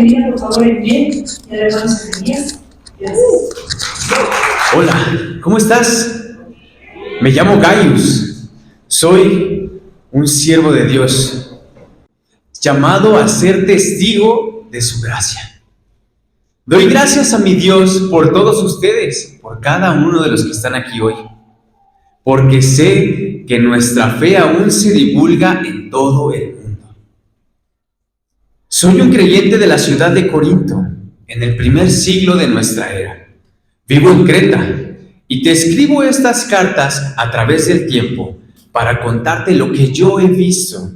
bienvenida, por favor, en pie, y al hermano Jeremías. Gracias. Hola, ¿cómo estás? Me llamo Gaius. Soy un siervo de Dios, llamado a ser testigo de su gracia. Doy gracias a mi Dios por todos ustedes, por cada uno de los que están aquí hoy, porque sé que nuestra fe aún se divulga en todo el mundo. Soy un creyente de la ciudad de Corinto, en el primer siglo de nuestra era. Vivo en Creta y te escribo estas cartas a través del tiempo para contarte lo que yo he visto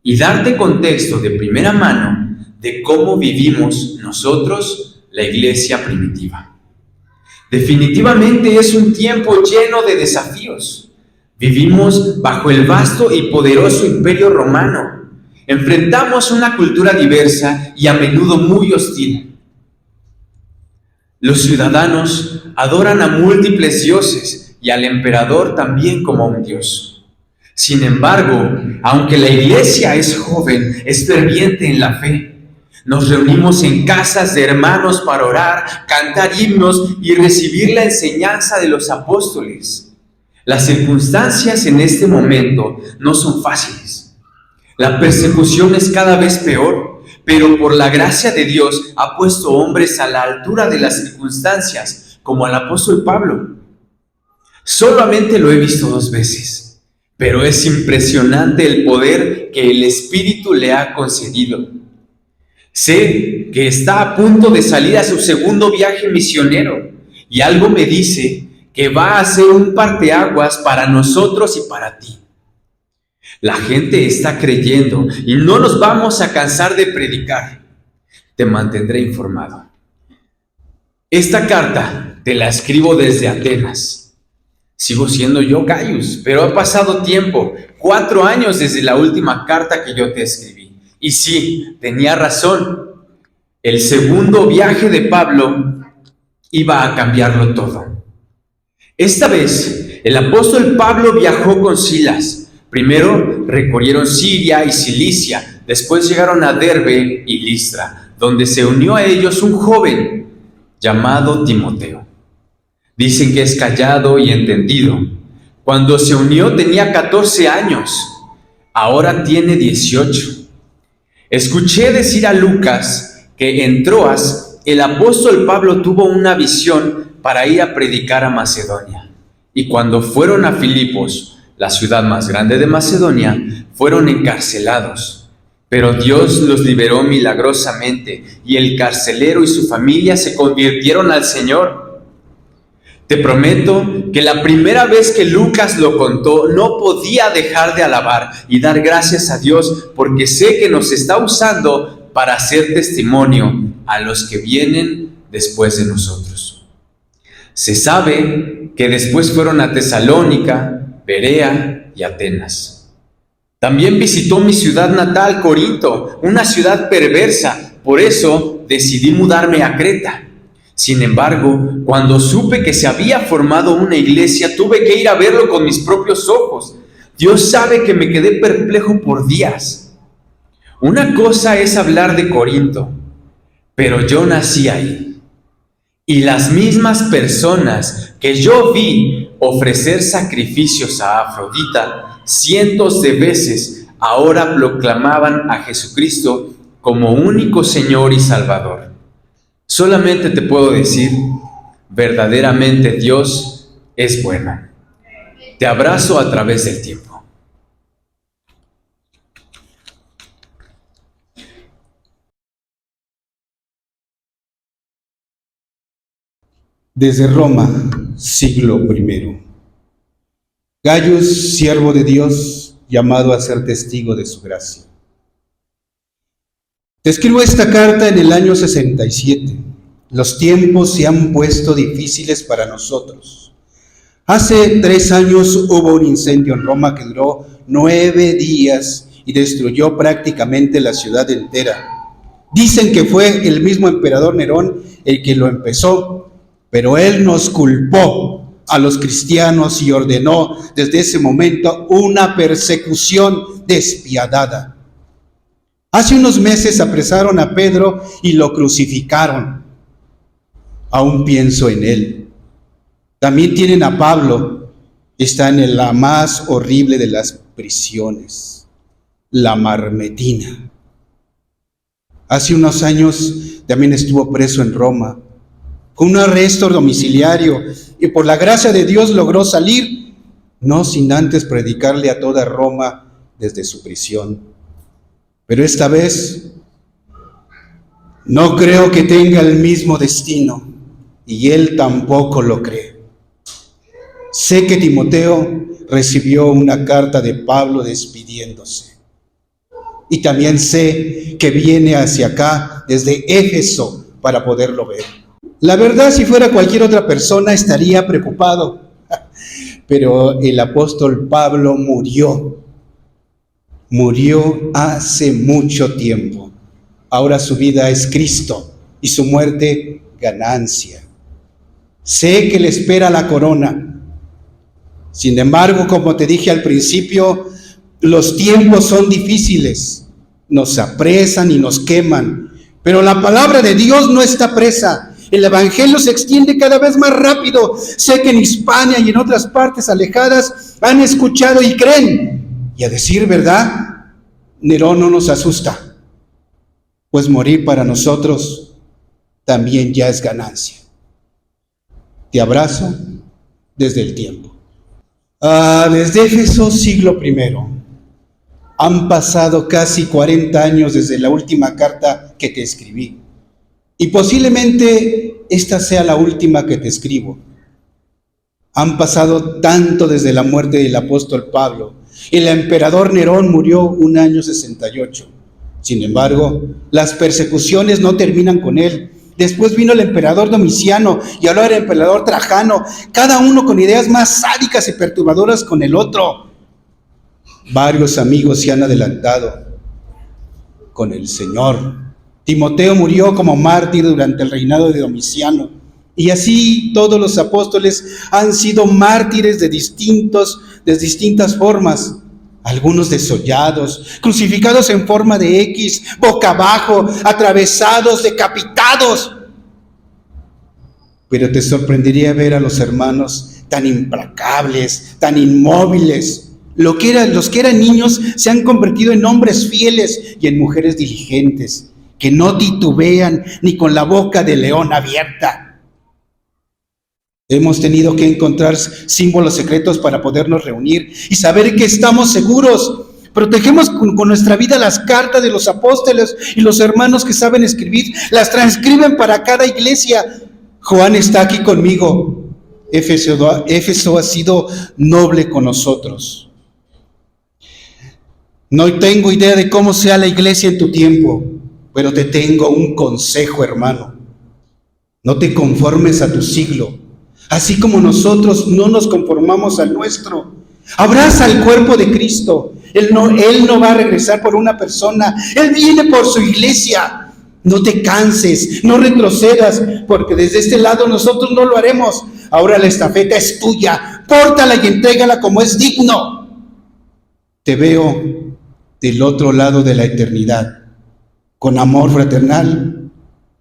y darte contexto de primera mano de cómo vivimos nosotros, la iglesia primitiva. Definitivamente es un tiempo lleno de desafíos. Vivimos bajo el vasto y poderoso imperio romano. Enfrentamos una cultura diversa y a menudo muy hostil. Los ciudadanos adoran a múltiples dioses y al emperador también como a un dios. Sin embargo, aunque la iglesia es joven, es ferviente en la fe. Nos reunimos en casas de hermanos para orar, cantar himnos y recibir la enseñanza de los apóstoles. Las circunstancias en este momento no son fáciles. La persecución es cada vez peor, pero por la gracia de Dios ha puesto hombres a la altura de las circunstancias, como al apóstol Pablo. Solamente lo he visto 2 veces, pero es impresionante el poder que el Espíritu le ha concedido. Sé que está a punto de salir a su segundo viaje misionero y algo me dice que va a ser un parteaguas para nosotros y para ti. La gente está creyendo y no nos vamos a cansar de predicar. Te mantendré informado. Esta carta te la escribo desde Atenas. Sigo siendo yo, Gaius, pero ha pasado tiempo, 4 años desde la última carta que yo te escribí. Y sí, tenía razón. El segundo viaje de Pablo iba a cambiarlo todo. Esta vez, el apóstol Pablo viajó con Silas. Primero recorrieron Siria y Cilicia, después llegaron a Derbe y Listra, donde se unió a ellos un joven llamado Timoteo. Dicen que es callado y entendido. Cuando se unió tenía 14 años, ahora tiene 18. Escuché decir a Lucas que en Troas el apóstol Pablo tuvo una visión para ir a predicar a Macedonia. Y cuando fueron a Filipos, la ciudad más grande de Macedonia, fueron encarcelados. Pero Dios los liberó milagrosamente y el carcelero y su familia se convirtieron al Señor. Te prometo que la primera vez que Lucas lo contó, no podía dejar de alabar y dar gracias a Dios, porque sé que nos está usando para hacer testimonio a los que vienen después de nosotros. Se sabe que después fueron a Tesalónica, Berea y Atenas. También visitó mi ciudad natal, Corinto, una ciudad perversa. Por eso decidí mudarme a Creta. Sin embargo, cuando supe que se había formado una iglesia, tuve que ir a verlo con mis propios ojos. Dios sabe que me quedé perplejo por días. Una cosa es hablar de Corinto, pero yo nací ahí. Y las mismas personas que yo vi ofrecer sacrificios a Afrodita cientos de veces, ahora proclamaban a Jesucristo como único Señor y Salvador. Solamente te puedo decir, verdaderamente Dios es bueno. Te abrazo a través del tiempo. Desde Roma, siglo I. Gaius, siervo de Dios, llamado a ser testigo de su gracia. Te escribo esta carta en el año 67. Los tiempos se han puesto difíciles para nosotros. Hace 3 años hubo un incendio en Roma que duró 9 días y destruyó prácticamente la ciudad entera. Dicen que fue el mismo emperador Nerón el que lo empezó, pero él nos culpó a los cristianos y ordenó desde ese momento una persecución despiadada. Hace unos meses apresaron a Pedro y lo crucificaron. Aún pienso en él. También tienen a Pablo. Está en la más horrible de las prisiones, la Marmetina. Hace unos años también estuvo preso en Roma, con un arresto domiciliario, y por la gracia de Dios logró salir, no sin antes predicarle a toda Roma desde su prisión. Pero esta vez no creo que tenga el mismo destino, y él tampoco lo cree. Sé que Timoteo recibió una carta de Pablo despidiéndose. Y también sé que viene hacia acá desde Éfeso para poderlo ver. La verdad, si fuera cualquier otra persona estaría preocupado. Pero el apóstol Pablo murió. Murió hace mucho tiempo. Ahora su vida es Cristo y su muerte ganancia. Sé que le espera la corona. Sin embargo, como te dije al principio, los tiempos son difíciles. Nos apresan y nos queman. Pero la palabra de Dios no está presa. El evangelio se extiende cada vez más rápido. Sé que en Hispania y en otras partes alejadas han escuchado y creen. Y a decir verdad, Nerón no nos asusta, pues morir para nosotros también ya es ganancia. Te abrazo desde el tiempo. Desde Éfeso, siglo I. Han pasado casi 40 años desde la última carta que te escribí. Y posiblemente esta sea la última que te escribo. Han pasado tanto desde la muerte del apóstol Pablo. El emperador Nerón murió un año 68. Sin embargo, las persecuciones no terminan con él. Después vino el emperador Domiciano y ahora el emperador Trajano, cada uno con ideas más sádicas y perturbadoras con el otro. Varios amigos se han adelantado con el Señor. Timoteo murió como mártir durante el reinado de Domiciano. Y así todos los apóstoles han sido mártires de distintas formas. Algunos desollados, crucificados en forma de X, boca abajo, atravesados, decapitados. Pero te sorprendería ver a los hermanos tan implacables, tan inmóviles. Los que eran niños se han convertido en hombres fieles y en mujeres diligentes, que no titubean ni con la boca de león abierta. Hemos tenido que encontrar símbolos secretos para podernos reunir y saber que estamos seguros. Protegemos con nuestra vida las cartas de los apóstoles y los hermanos que saben escribir, las transcriben para cada iglesia. Juan está aquí conmigo. Éfeso ha sido noble con nosotros. No tengo idea de cómo sea la iglesia en tu tiempo, pero te tengo un consejo, hermano. No te conformes a tu siglo. Así como nosotros no nos conformamos al nuestro. Abraza el cuerpo de Cristo. Él no va a regresar por una persona. Él viene por su iglesia. No te canses, no retrocedas, porque desde este lado nosotros no lo haremos. Ahora la estafeta es tuya. Pórtala y entrégala como es digno. Te veo del otro lado de la eternidad. Con amor fraternal,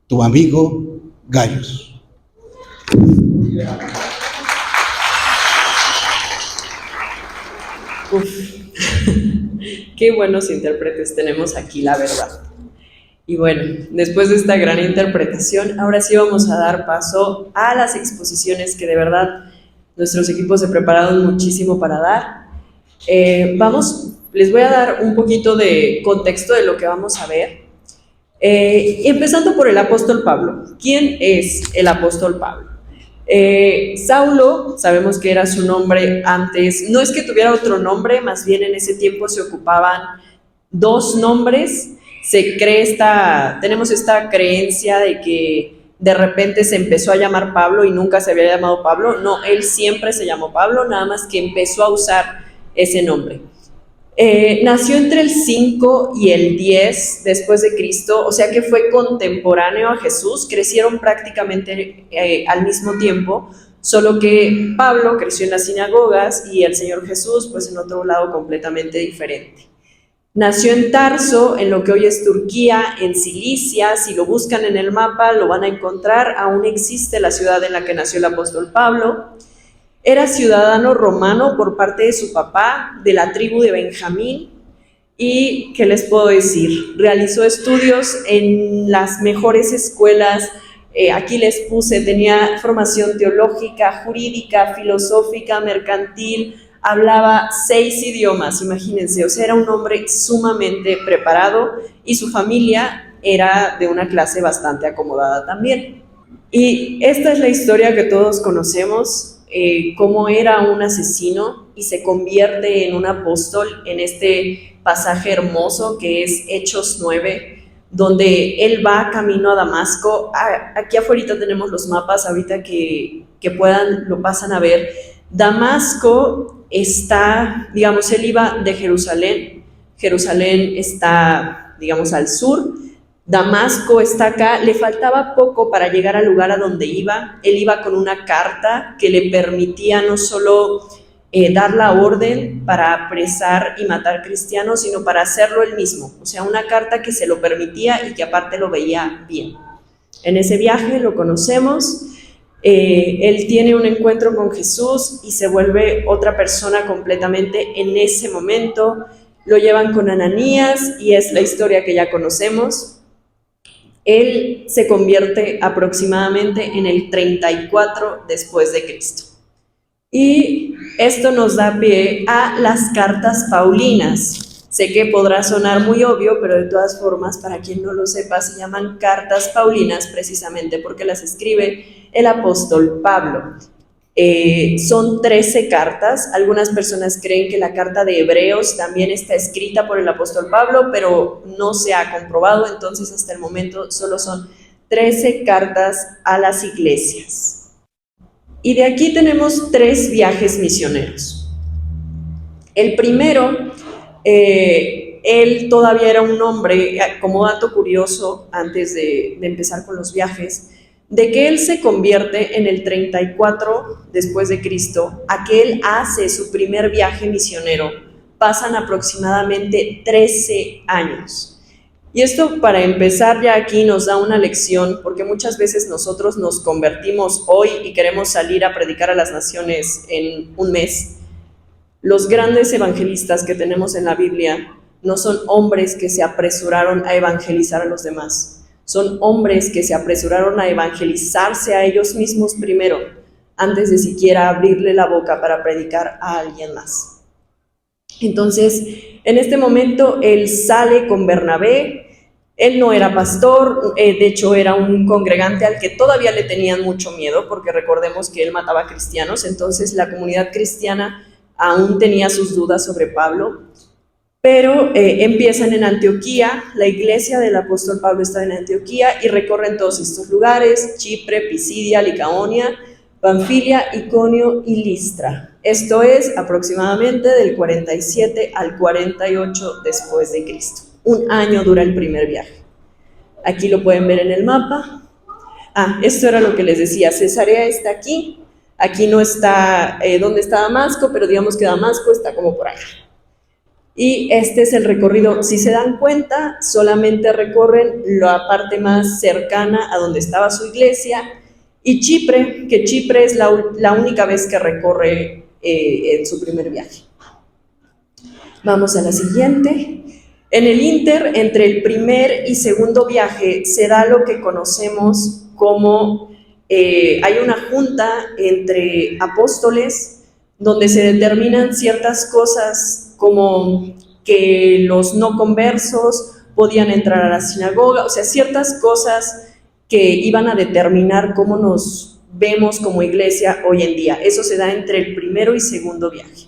tu amigo Gaius. Uf, qué buenos intérpretes tenemos aquí, la verdad. Y bueno, después de esta gran interpretación, ahora sí vamos a dar paso a las exposiciones que de verdad nuestros equipos se prepararon muchísimo para dar. Les voy a dar un poquito de contexto de lo que vamos a ver. Empezando por el apóstol Pablo. ¿Quién es el apóstol Pablo? Saulo, sabemos que era su nombre antes, no es que tuviera otro nombre, más bien en ese tiempo se ocupaban dos nombres. Tenemos esta creencia de que de repente se empezó a llamar Pablo y nunca se había llamado Pablo. No, él siempre se llamó Pablo, nada más que empezó a usar ese nombre. Nació entre el 5 y el 10 después de Cristo, o sea que fue contemporáneo a Jesús. Crecieron prácticamente al mismo tiempo, solo que Pablo creció en las sinagogas y el Señor Jesús pues en otro lado completamente diferente. Nació en Tarso, en lo que hoy es Turquía, en Cilicia. Si lo buscan en el mapa lo van a encontrar, aún existe la ciudad en la que nació el apóstol Pablo. Era ciudadano romano por parte de su papá, de la tribu de Benjamín. Y, ¿qué les puedo decir? Realizó estudios en las mejores escuelas. Aquí les puse, tenía formación teológica, jurídica, filosófica, mercantil. Hablaba 6 idiomas, imagínense, o sea, era un hombre sumamente preparado y su familia era de una clase bastante acomodada también. Y esta es la historia que todos conocemos, cómo era un asesino y se convierte en un apóstol en este pasaje hermoso que es Hechos 9, donde él va camino a Damasco. Aquí afuera tenemos los mapas, ahorita que puedan lo pasan a ver. Damasco está, digamos, él iba de Jerusalén. Jerusalén está, digamos, al sur. Damasco está acá. Le faltaba poco para llegar al lugar a donde iba. Él iba con una carta que le permitía no solo dar la orden para apresar y matar cristianos, sino para hacerlo él mismo. O sea, una carta que se lo permitía y que aparte lo veía bien. En ese viaje lo conocemos. Él tiene un encuentro con Jesús y se vuelve otra persona completamente en ese momento. Lo llevan con Ananías y es la historia que ya conocemos. Él se convierte aproximadamente en el 34 después de Cristo. Y esto nos da pie a las cartas paulinas. Sé que podrá sonar muy obvio, pero de todas formas, para quien no lo sepa, se llaman cartas paulinas precisamente porque las escribe el apóstol Pablo. Son 13 cartas. Algunas personas creen que la carta de Hebreos también está escrita por el apóstol Pablo, pero no se ha comprobado, entonces hasta el momento solo son 13 cartas a las iglesias. Y de aquí tenemos 3 viajes misioneros. El primero, él todavía era un hombre, como dato curioso, antes de empezar con los viajes, de que él se convierte en el 34 después de Cristo, a que él hace su primer viaje misionero, pasan aproximadamente 13 años. Y esto, para empezar, ya aquí nos da una lección, porque muchas veces nosotros nos convertimos hoy y queremos salir a predicar a las naciones en un mes. Los grandes evangelistas que tenemos en la Biblia no son hombres que se apresuraron a evangelizar a los demás. Son hombres que se apresuraron a evangelizarse a ellos mismos primero, antes de siquiera abrirle la boca para predicar a alguien más. Entonces, en este momento, él sale con Bernabé. Él no era pastor, de hecho era un congregante al que todavía le tenían mucho miedo, porque recordemos que él mataba cristianos, entonces la comunidad cristiana aún tenía sus dudas sobre Pablo. Pero empiezan en Antioquía, la iglesia del apóstol Pablo está en Antioquía y recorren todos estos lugares: Chipre, Pisidia, Licaonia, Panfilia, Iconio y Listra. Esto es aproximadamente del 47 al 48 después de Cristo. Un año dura el primer viaje. Aquí lo pueden ver en el mapa. Esto era lo que les decía. Cesarea está aquí. Aquí no está donde está Damasco, pero digamos que Damasco está como por allá. Y este es el recorrido. Si se dan cuenta, solamente recorren la parte más cercana a donde estaba su iglesia, y Chipre, que Chipre es la única vez que recorre en su primer viaje. Vamos a la siguiente. En el ínter, entre el primer y segundo viaje, se da lo que conocemos como hay una junta entre apóstoles donde se determinan ciertas cosas, como que los no conversos podían entrar a la sinagoga, o sea, ciertas cosas que iban a determinar cómo nos vemos como iglesia hoy en día. Eso se da entre el primero y segundo viaje.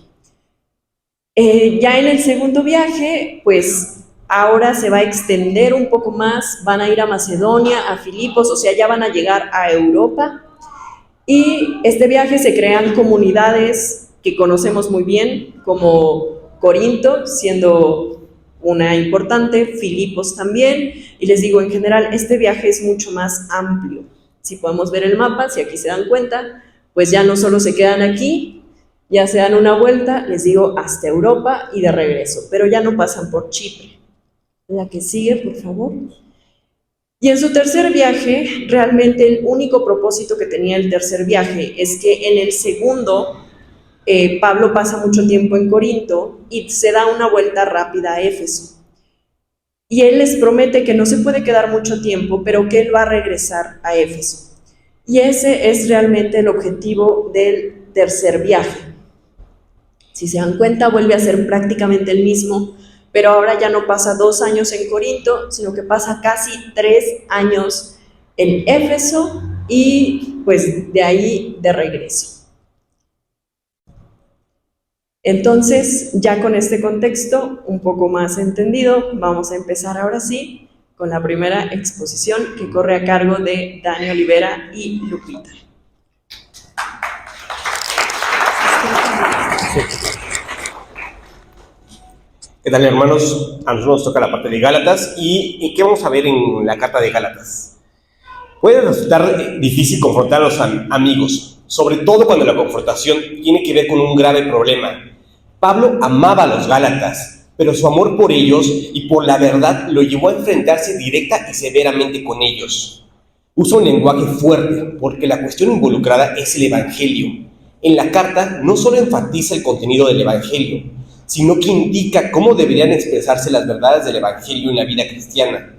Ya en el segundo viaje, pues ahora se va a extender un poco más, van a ir a Macedonia, a Filipos, o sea, ya van a llegar a Europa. Y este viaje se crean comunidades que conocemos muy bien, como Corinto, siendo una importante, Filipos también, y les digo, en general, este viaje es mucho más amplio. Si podemos ver el mapa, si aquí se dan cuenta, pues ya no solo se quedan aquí, Ya se dan una vuelta, les digo, hasta Europa y de regreso, pero ya no pasan por Chipre. La que sigue, por favor. Y en su tercer viaje, realmente el único propósito que tenía el tercer viaje es que en el segundo, Pablo pasa mucho tiempo en Corinto y se da una vuelta rápida a Éfeso. Y él les promete que no se puede quedar mucho tiempo, pero que él va a regresar a Éfeso. Y ese es realmente el objetivo del tercer viaje. Si se dan cuenta, vuelve a ser prácticamente el mismo, pero ahora ya no pasa 2 años en Corinto, sino que pasa casi 3 años en Éfeso y pues de ahí de regreso. Entonces, ya con este contexto un poco más entendido, vamos a empezar ahora sí con la primera exposición que corre a cargo de Dani Olivera y Lupita. ¿Qué tal, hermanos? A nosotros nos toca la parte de Gálatas. ¿Y qué vamos a ver en la carta de Gálatas? Puede resultar difícil confrontar a los amigos, sobre todo cuando la confrontación tiene que ver con un grave problema. Pablo amaba a los Gálatas, pero su amor por ellos y por la verdad lo llevó a enfrentarse directa y severamente con ellos. Usa un lenguaje fuerte porque la cuestión involucrada es el Evangelio. En la carta no solo enfatiza el contenido del Evangelio, sino que indica cómo deberían expresarse las verdades del Evangelio en la vida cristiana.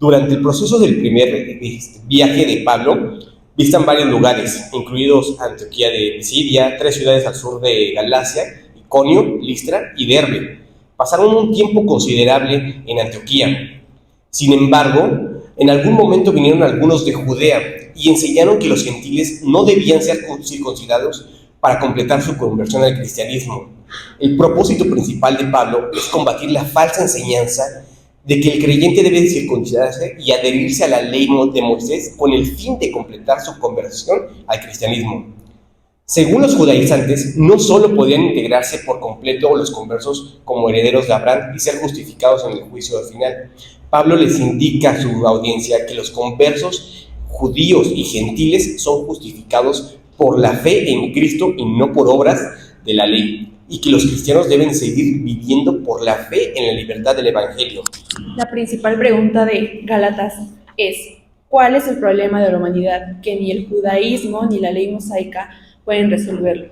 Durante el proceso del primer viaje de Pablo, visitan varios lugares, incluidos Antioquía de Pisidia, 3 ciudades al sur de Galacia, Iconio, Listra y Derbe. Pasaron un tiempo considerable en Antioquía. Sin embargo, en algún momento vinieron algunos de Judea y enseñaron que los gentiles no debían ser circuncidados para completar su conversión al cristianismo. El propósito principal de Pablo es combatir la falsa enseñanza de que el creyente debe circuncidarse y adherirse a la ley de Moisés con el fin de completar su conversión al cristianismo. Según los judaizantes, no solo podían integrarse por completo los conversos como herederos de Abraham y ser justificados en el juicio final. Pablo les indica a su audiencia que los conversos judíos y gentiles son justificados por la fe en Cristo y no por obras de la ley, y que los cristianos deben seguir viviendo por la fe en la libertad del Evangelio. La principal pregunta de Gálatas es: ¿cuál es el problema de la humanidad que ni el judaísmo ni la ley mosaica pueden resolverlo?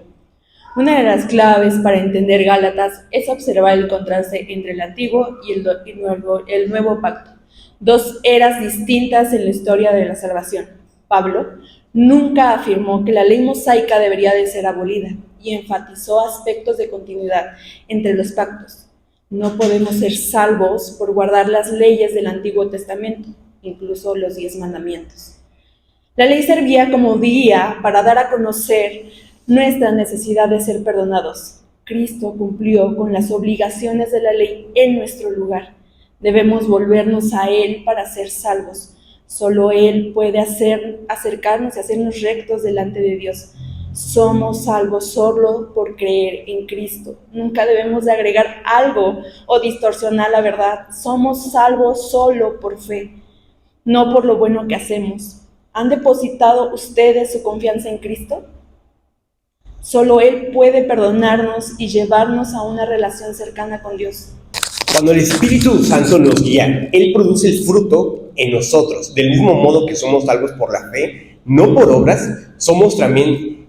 Una de las claves para entender Gálatas es observar el contraste entre el antiguo y el nuevo pacto, 2 eras distintas en la historia de la salvación. Pablo nunca afirmó que la ley mosaica debería de ser abolida y enfatizó aspectos de continuidad entre los pactos. No podemos ser salvos por guardar las leyes del Antiguo Testamento, incluso los 10 mandamientos. La ley servía como guía para dar a conocer nuestra necesidad de ser perdonados. Cristo cumplió con las obligaciones de la ley en nuestro lugar. Debemos volvernos a Él para ser salvos. Solo Él puede acercarnos y hacernos rectos delante de Dios. Somos salvos solo por creer en Cristo. Nunca debemos de agregar algo o distorsionar la verdad. Somos salvos solo por fe, no por lo bueno que hacemos. ¿Han depositado ustedes su confianza en Cristo? Solo Él puede perdonarnos y llevarnos a una relación cercana con Dios. Cuando el Espíritu Santo nos guía, Él produce el fruto en nosotros. Del mismo modo que somos salvos por la fe, no por obras, somos también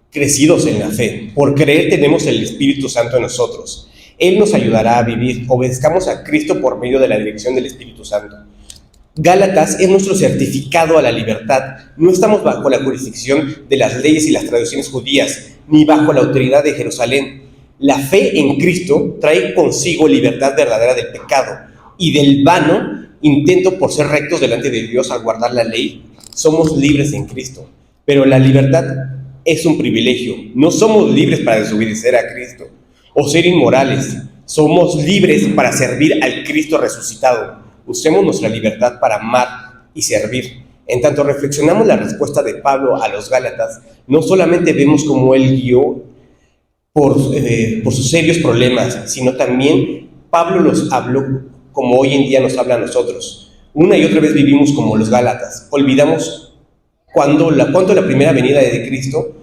crecidos en la fe. Por creer tenemos el Espíritu Santo en nosotros. Él nos ayudará a vivir. Obedezcamos a Cristo por medio de la dirección del Espíritu Santo. Gálatas es nuestro certificado a la libertad. No estamos bajo la jurisdicción de las leyes y las tradiciones judías, ni bajo la autoridad de Jerusalén. La fe en Cristo trae consigo libertad verdadera del pecado y del vano intento por ser rectos delante de Dios al guardar la ley. Somos libres en Cristo, pero la libertad es un privilegio. No somos libres para desobedecer a Cristo o ser inmorales. Somos libres para servir al Cristo resucitado. Usemos nuestra libertad para amar y servir. En tanto reflexionamos la respuesta de Pablo a los Gálatas, no solamente vemos cómo él guió por sus serios problemas, sino también Pablo los habló como hoy en día nos habla a nosotros. Una y otra vez vivimos como los Gálatas. Olvidamos cuánto la primera venida de Cristo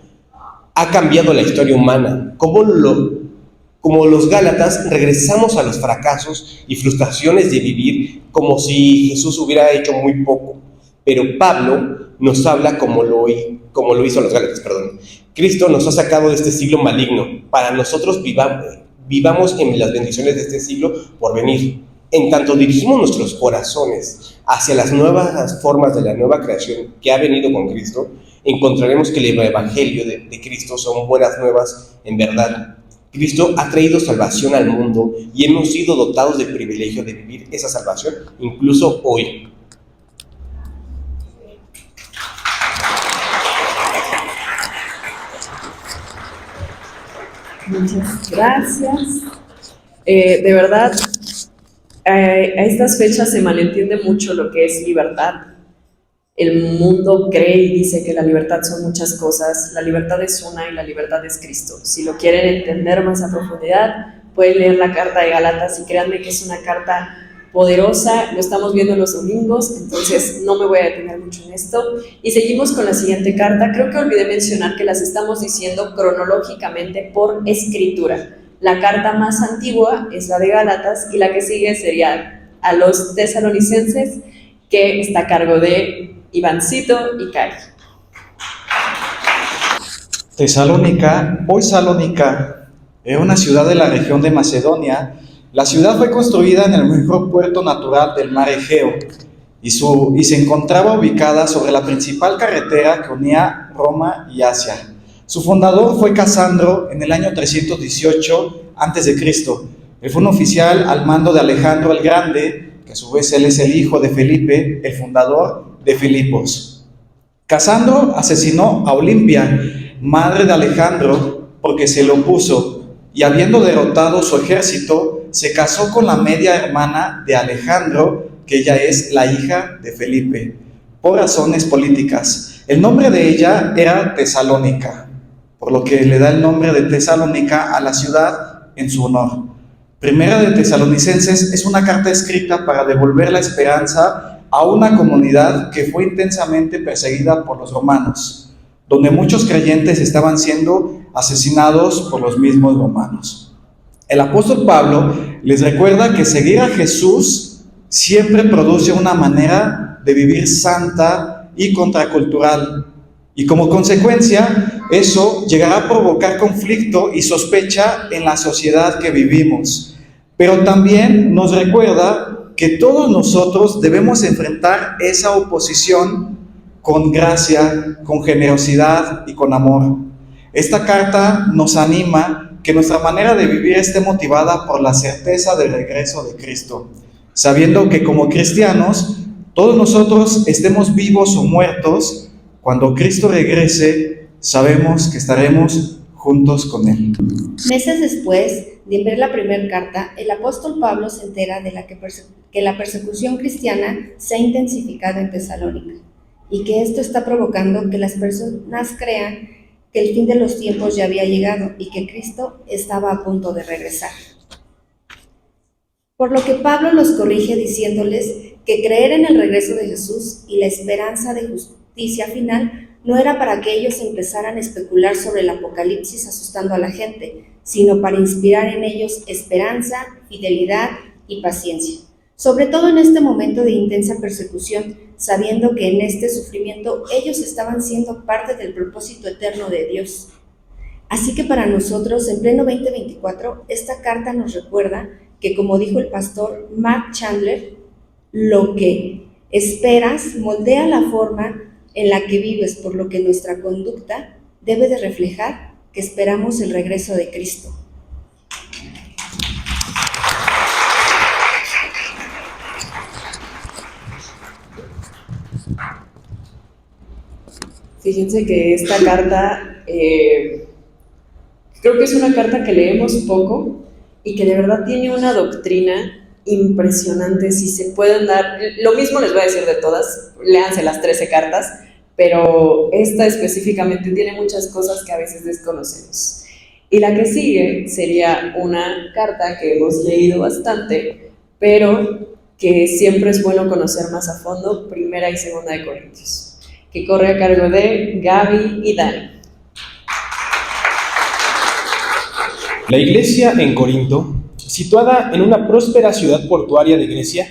ha cambiado la historia humana, como los Gálatas regresamos a los fracasos y frustraciones de vivir como si Jesús hubiera hecho muy poco. Pero Pablo nos habla como lo hizo los Gálatas, perdón. Cristo nos ha sacado de este siglo maligno. Para nosotros vivamos en las bendiciones de este siglo por venir. En tanto dirigimos nuestros corazones hacia las nuevas formas de la nueva creación que ha venido con Cristo, encontraremos que el Evangelio de Cristo son buenas nuevas en verdad. Cristo ha traído salvación al mundo y hemos sido dotados del privilegio de vivir esa salvación incluso hoy. Muchas gracias. De verdad, a estas fechas se malentiende mucho lo que es libertad. El mundo cree y dice que la libertad son muchas cosas. La libertad es una y la libertad es Cristo. Si lo quieren entender más a profundidad, pueden leer la carta de Gálatas y créanme que es una carta poderosa. Lo estamos viendo los domingos, entonces no me voy a detener mucho en esto. Y seguimos con la siguiente carta. Creo que olvidé mencionar que las estamos diciendo cronológicamente por escritura. La carta más antigua es la de Gálatas y la que sigue sería a los tesalonicenses, que está a cargo de Ivancito y Cari. Tesalónica, hoy Salónica, era una ciudad de la región de Macedonia. La ciudad fue construida en el mejor puerto natural del mar Egeo y se encontraba ubicada sobre la principal carretera que unía Roma y Asia. Su fundador fue Casandro en el año 318 a.C. Él fue un oficial al mando de Alejandro el Grande, que a su vez él es el hijo de Felipe, el fundador de Filipos. Casandro asesinó a Olimpia, madre de Alejandro, porque se le opuso, y habiendo derrotado su ejército, se casó con la media hermana de Alejandro, que ella es la hija de Felipe, por razones políticas. El nombre de ella era Tesalónica, por lo que le da el nombre de Tesalónica a la ciudad en su honor. Primera de Tesalonicenses es una carta escrita para devolver la esperanza a una comunidad que fue intensamente perseguida por los romanos, donde muchos creyentes estaban siendo asesinados por los mismos romanos. El apóstol Pablo les recuerda que seguir a Jesús siempre produce una manera de vivir santa y contracultural, y como consecuencia, eso llegará a provocar conflicto y sospecha en la sociedad que vivimos. Pero también nos recuerda que todos nosotros debemos enfrentar esa oposición con gracia, con generosidad y con amor. Esta carta nos anima que nuestra manera de vivir esté motivada por la certeza del regreso de Cristo, sabiendo que como cristianos, todos nosotros estemos vivos o muertos, cuando Cristo regrese, sabemos que estaremos juntos con Él. Meses después de enviar la primera carta, el apóstol Pablo se entera de que la persecución cristiana se ha intensificado en Tesalónica y que esto está provocando que las personas crean que el fin de los tiempos ya había llegado y que Cristo estaba a punto de regresar. Por lo que Pablo los corrige diciéndoles que creer en el regreso de Jesús y la esperanza de justicia final no era para que ellos empezaran a especular sobre el apocalipsis asustando a la gente, sino para inspirar en ellos esperanza, fidelidad y paciencia, sobre todo en este momento de intensa persecución, sabiendo que en este sufrimiento ellos estaban siendo parte del propósito eterno de Dios. Así que para nosotros, en pleno 2024, esta carta nos recuerda que, como dijo el pastor Mark Chandler, lo que esperas moldea la forma en la que vives, por lo que nuestra conducta debe de reflejar que esperamos el regreso de Cristo. Fíjense que esta carta, creo que es una carta que leemos poco y que de verdad tiene una doctrina impresionante. Si se pueden dar, lo mismo les voy a decir de todas, léanse las 13 cartas, pero esta específicamente tiene muchas cosas que a veces desconocemos. Y la que sigue sería una carta que hemos leído bastante, pero que siempre es bueno conocer más a fondo, Primera y Segunda de Corintios, que corre a cargo de Gaby y Dani. La iglesia en Corinto, situada en una próspera ciudad portuaria de Grecia,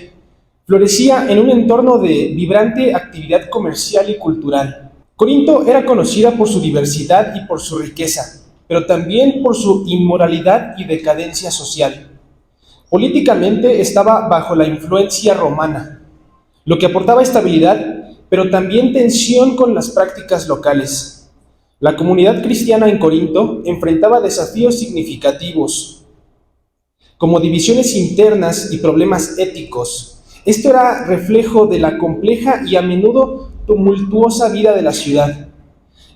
florecía en un entorno de vibrante actividad comercial y cultural. Corinto era conocida por su diversidad y por su riqueza, pero también por su inmoralidad y decadencia social. Políticamente estaba bajo la influencia romana, lo que aportaba estabilidad, pero también tensión con las prácticas locales. La comunidad cristiana en Corinto enfrentaba desafíos significativos, como divisiones internas y problemas éticos. Esto era reflejo de la compleja y a menudo tumultuosa vida de la ciudad.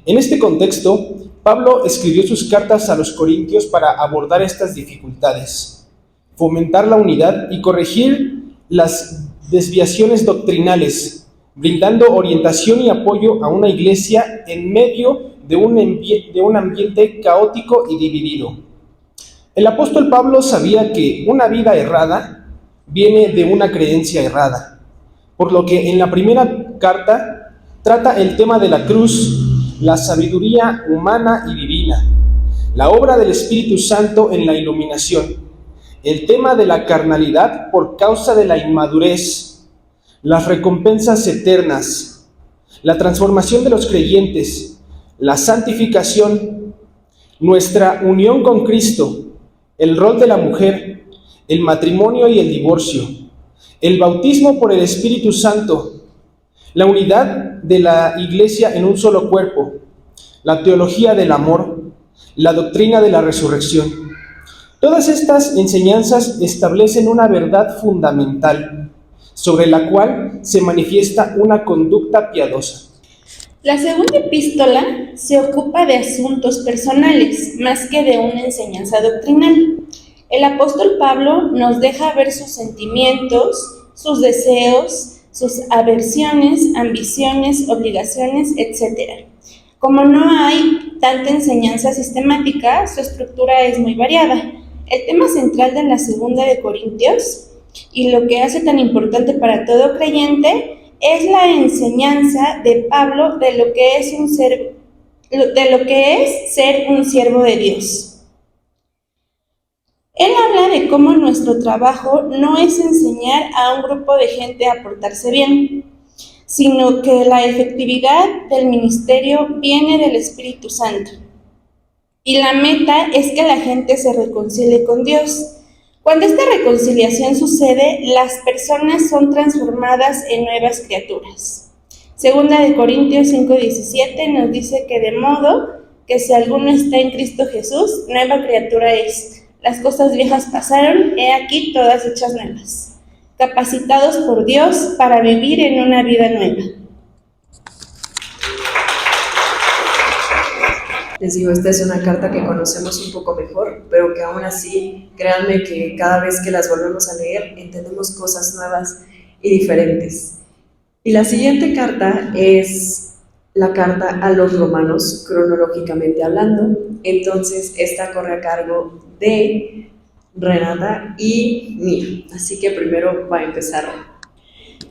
En este contexto, Pablo escribió sus cartas a los corintios para abordar estas dificultades, fomentar la unidad y corregir las desviaciones doctrinales, brindando orientación y apoyo a una iglesia en medio de un ambiente caótico y dividido. El apóstol Pablo sabía que una vida errada viene de una creencia errada, por lo que en la primera carta trata el tema de la cruz, la sabiduría humana y divina, la obra del Espíritu Santo en la iluminación, el tema de la carnalidad por causa de la inmadurez, las recompensas eternas, la transformación de los creyentes, la santificación, nuestra unión con Cristo, el rol de la mujer, el matrimonio y el divorcio, el bautismo por el Espíritu Santo, la unidad de la iglesia en un solo cuerpo, la teología del amor, la doctrina de la resurrección. Todas estas enseñanzas establecen una verdad fundamental sobre la cual se manifiesta una conducta piadosa. La segunda epístola se ocupa de asuntos personales más que de una enseñanza doctrinal. El apóstol Pablo nos deja ver sus sentimientos, sus deseos, sus aversiones, ambiciones, obligaciones, etc. Como no hay tanta enseñanza sistemática, su estructura es muy variada. El tema central de la segunda de Corintios y lo que hace tan importante para todo creyente es la enseñanza de Pablo de lo que es ser un siervo de Dios. Él habla de cómo nuestro trabajo no es enseñar a un grupo de gente a portarse bien, sino que la efectividad del ministerio viene del Espíritu Santo. Y la meta es que la gente se reconcilie con Dios. Cuando esta reconciliación sucede, las personas son transformadas en nuevas criaturas. Segunda de Corintios 5:17 nos dice que de modo que si alguno está en Cristo Jesús, nueva criatura es. Las cosas viejas pasaron, he aquí todas hechas nuevas. Capacitados por Dios para vivir en una vida nueva. Les digo, esta es una carta que conocemos un poco mejor, pero que aún así, créanme que cada vez que las volvemos a leer, entendemos cosas nuevas y diferentes. Y la siguiente carta es la carta a los romanos, cronológicamente hablando. Entonces, esta corre a cargo de Renata y mía. Así que primero va a empezar.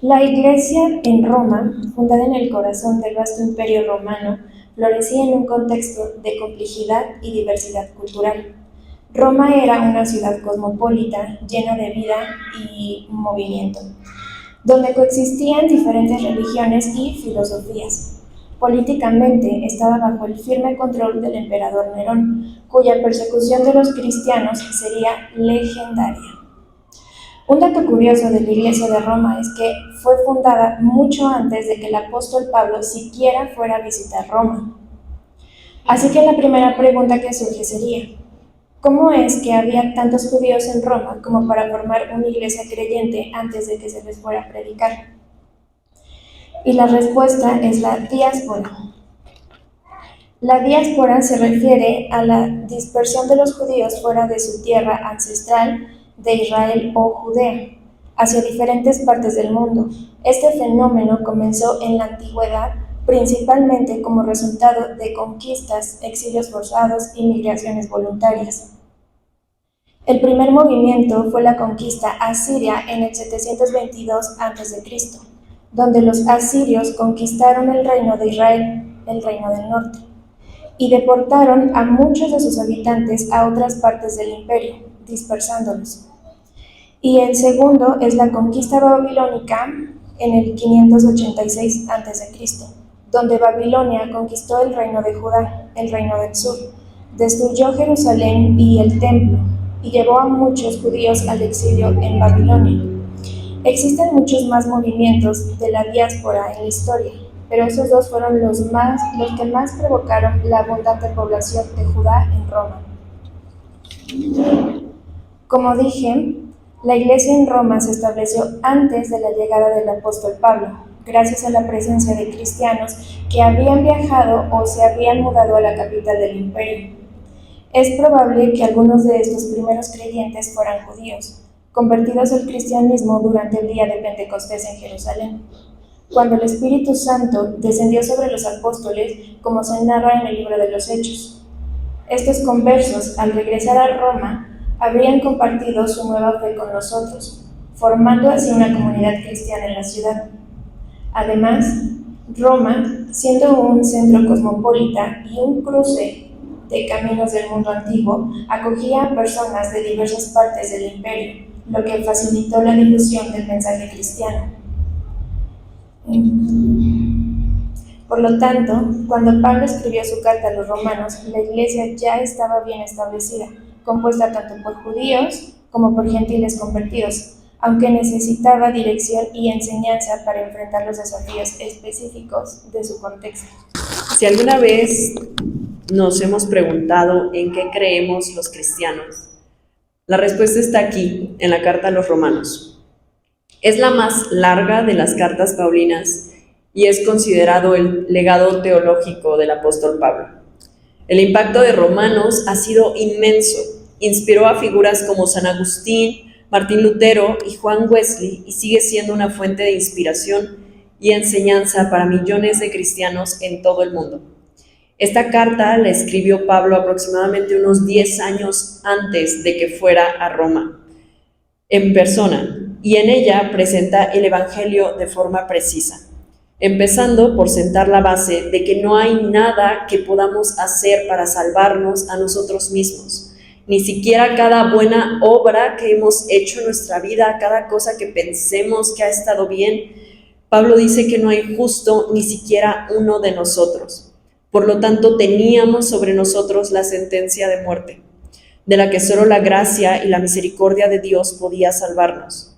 La iglesia en Roma, fundada en el corazón del vasto imperio romano, florecía en un contexto de complejidad y diversidad cultural. Roma era una ciudad cosmopolita, llena de vida y movimiento, donde coexistían diferentes religiones y filosofías. Políticamente estaba bajo el firme control del emperador Nerón, cuya persecución de los cristianos sería legendaria. Un dato curioso de la iglesia de Roma es que fue fundada mucho antes de que el apóstol Pablo siquiera fuera a visitar Roma. Así que la primera pregunta que surge sería, ¿cómo es que había tantos judíos en Roma como para formar una iglesia creyente antes de que se les fuera a predicar? Y la respuesta es la diáspora. La diáspora se refiere a la dispersión de los judíos fuera de su tierra ancestral de Israel o Judea, hacia diferentes partes del mundo. Este fenómeno comenzó en la antigüedad, principalmente como resultado de conquistas, exilios forzados y migraciones voluntarias. El primer movimiento fue la conquista asiria en el 722 a.C., donde los asirios conquistaron el reino de Israel, el reino del norte. y deportaron a muchos de sus habitantes a otras partes del imperio, dispersándolos. Y el segundo es la conquista babilónica en el 586 a.C., donde Babilonia conquistó el reino de Judá, el reino del sur, destruyó Jerusalén y el templo, y llevó a muchos judíos al exilio en Babilonia. Existen muchos más movimientos de la diáspora en la historia, pero esos dos fueron los que más provocaron la abundante población de Judá en Roma. Como dije, la iglesia en Roma se estableció antes de la llegada del apóstol Pablo, gracias a la presencia de cristianos que habían viajado o se habían mudado a la capital del imperio. Es probable que algunos de estos primeros creyentes fueran judíos, convertidos al cristianismo durante el día de Pentecostés en Jerusalén, cuando el Espíritu Santo descendió sobre los apóstoles, como se narra en el libro de los Hechos. Estos conversos, al regresar a Roma, habrían compartido su nueva fe con nosotros, formando así una comunidad cristiana en la ciudad. Además, Roma, siendo un centro cosmopolita y un cruce de caminos del mundo antiguo, acogía a personas de diversas partes del imperio, lo que facilitó la difusión del mensaje cristiano. Por lo tanto, cuando Pablo escribió su carta a los romanos, la iglesia ya estaba bien establecida, compuesta tanto por judíos como por gentiles convertidos, aunque necesitaba dirección y enseñanza para enfrentar los desafíos específicos de su contexto. Si alguna vez nos hemos preguntado en qué creemos los cristianos, la respuesta está aquí, en la carta a los romanos. Es la más larga de las cartas paulinas y es considerado el legado teológico del apóstol Pablo. El impacto de Romanos ha sido inmenso. Inspiró a figuras como San Agustín, Martín Lutero y Juan Wesley y sigue siendo una fuente de inspiración y enseñanza para millones de cristianos en todo el mundo. Esta carta la escribió Pablo aproximadamente unos 10 años antes de que fuera a Roma, en persona, y en ella presenta el Evangelio de forma precisa, empezando por sentar la base de que no hay nada que podamos hacer para salvarnos a nosotros mismos, ni siquiera cada buena obra que hemos hecho en nuestra vida, cada cosa que pensemos que ha estado bien. Pablo dice que no hay justo ni siquiera uno de nosotros. Por lo tanto, teníamos sobre nosotros la sentencia de muerte, de la que solo la gracia y la misericordia de Dios podía salvarnos.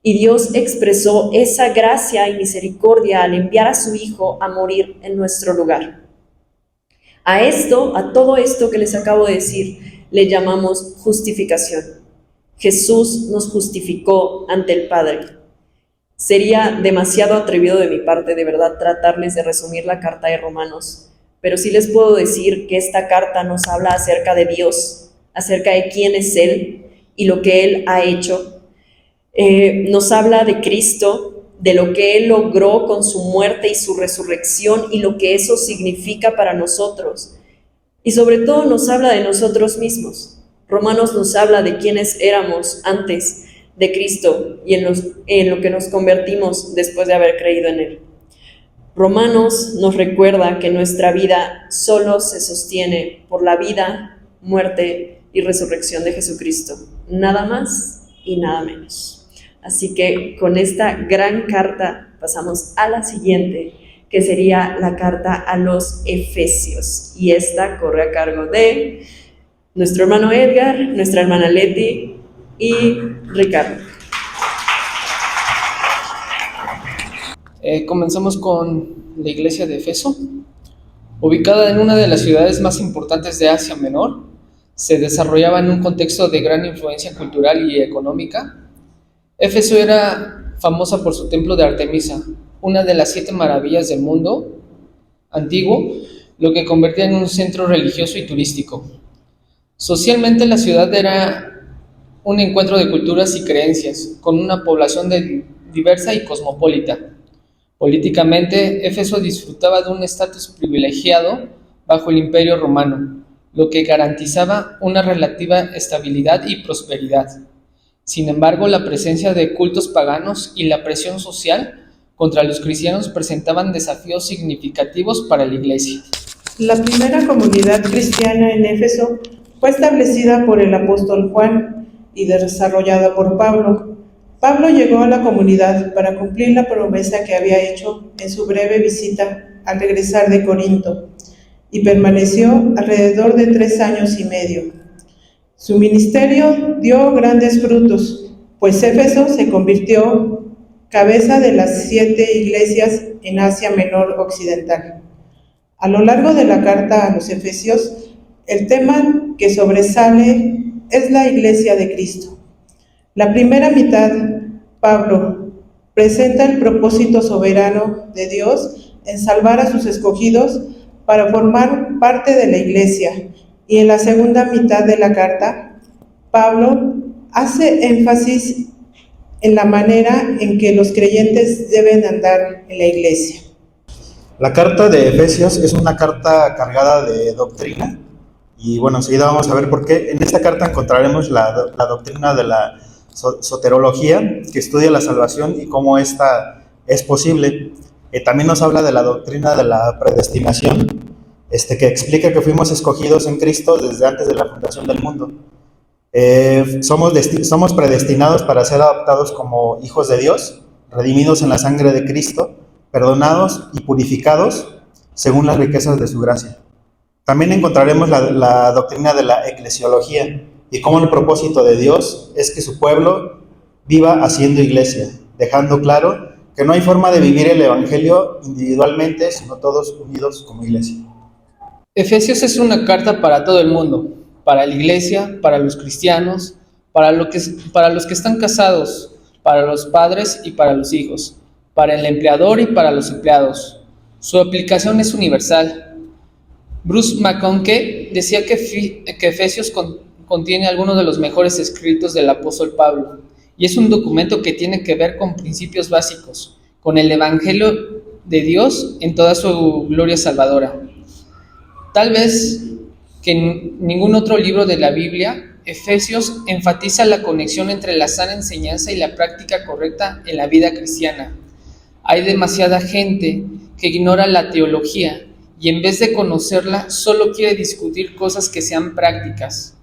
Y Dios expresó esa gracia y misericordia al enviar a su Hijo a morir en nuestro lugar. A todo esto que les acabo de decir, le llamamos justificación. Jesús nos justificó ante el Padre. Sería demasiado atrevido de mi parte, de verdad, tratarles de resumir la carta de Romanos, pero sí les puedo decir que esta carta nos habla acerca de Dios, acerca de quién es Él y lo que Él ha hecho. Nos habla de Cristo, de lo que Él logró con su muerte y su resurrección y lo que eso significa para nosotros. Y sobre todo nos habla de nosotros mismos. Romanos nos habla de quiénes éramos antes de Cristo y en lo que nos convertimos después de haber creído en Él. Romanos nos recuerda que nuestra vida solo se sostiene por la vida, muerte y resurrección de Jesucristo. Nada más y nada menos. Así que con esta gran carta pasamos a la siguiente, que sería la carta a los Efesios. Y esta corre a cargo de nuestro hermano Edgar, nuestra hermana Leti y Ricardo. Comenzamos con la iglesia de Éfeso. Ubicada en una de las ciudades más importantes de Asia Menor, se desarrollaba en un contexto de gran influencia cultural y económica. Éfeso era famosa por su templo de Artemisa, una de las 7 maravillas del mundo antiguo, lo que convertía en un centro religioso y turístico. Socialmente, la ciudad era un encuentro de culturas y creencias, con una población diversa y cosmopolita. Políticamente, Éfeso disfrutaba de un estatus privilegiado bajo el Imperio Romano, lo que garantizaba una relativa estabilidad y prosperidad. Sin embargo, la presencia de cultos paganos y la presión social contra los cristianos presentaban desafíos significativos para la iglesia. La primera comunidad cristiana en Éfeso fue establecida por el apóstol Juan y desarrollada por Pablo. Pablo llegó a la comunidad para cumplir la promesa que había hecho en su breve visita al regresar de Corinto y permaneció alrededor de 3 años y medio. Su ministerio dio grandes frutos, pues Éfeso se convirtió cabeza de las 7 iglesias en Asia Menor Occidental. A lo largo de la carta a los Efesios, el tema que sobresale es la Iglesia de Cristo. La primera mitad, Pablo presenta el propósito soberano de Dios en salvar a sus escogidos para formar parte de la Iglesia, y en la segunda mitad de la carta, Pablo hace énfasis en la manera en que los creyentes deben andar en la Iglesia. La carta de Efesios es una carta cargada de doctrina y bueno, enseguida vamos a ver por qué. En esta carta encontraremos la doctrina de la soterología, que estudia la salvación y cómo esta es posible. También nos habla de la doctrina de la predestinación, que explica que fuimos escogidos en Cristo desde antes de la fundación del mundo. Somos predestinados para ser adoptados como hijos de Dios, redimidos en la sangre de Cristo, perdonados y purificados según las riquezas de su gracia. También encontraremos la doctrina de la eclesiología y cómo el propósito de Dios es que su pueblo viva haciendo iglesia, dejando claro que no hay forma de vivir el evangelio individualmente, sino todos unidos como iglesia. Efesios es una carta para todo el mundo, para la iglesia, para los cristianos, para los que están casados, para los padres y para los hijos, para el empleador y para los empleados. Su aplicación es universal. Bruce McConkie decía que Efesios contiene algunos de los mejores escritos del apóstol Pablo, y es un documento que tiene que ver con principios básicos, con el Evangelio de Dios en toda su gloria salvadora. Tal vez que en ningún otro libro de la Biblia, Efesios enfatiza la conexión entre la sana enseñanza y la práctica correcta en la vida cristiana. Hay demasiada gente que ignora la teología y en vez de conocerla solo quiere discutir cosas que sean prácticas.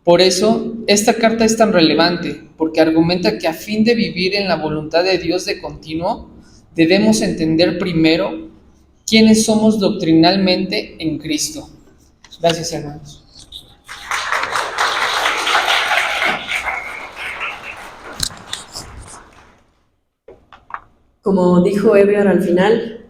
Por eso, esta carta es tan relevante, porque argumenta que a fin de vivir en la voluntad de Dios de continuo, debemos entender primero quiénes somos doctrinalmente en Cristo. Gracias, hermanos. Como dijo Eber al final,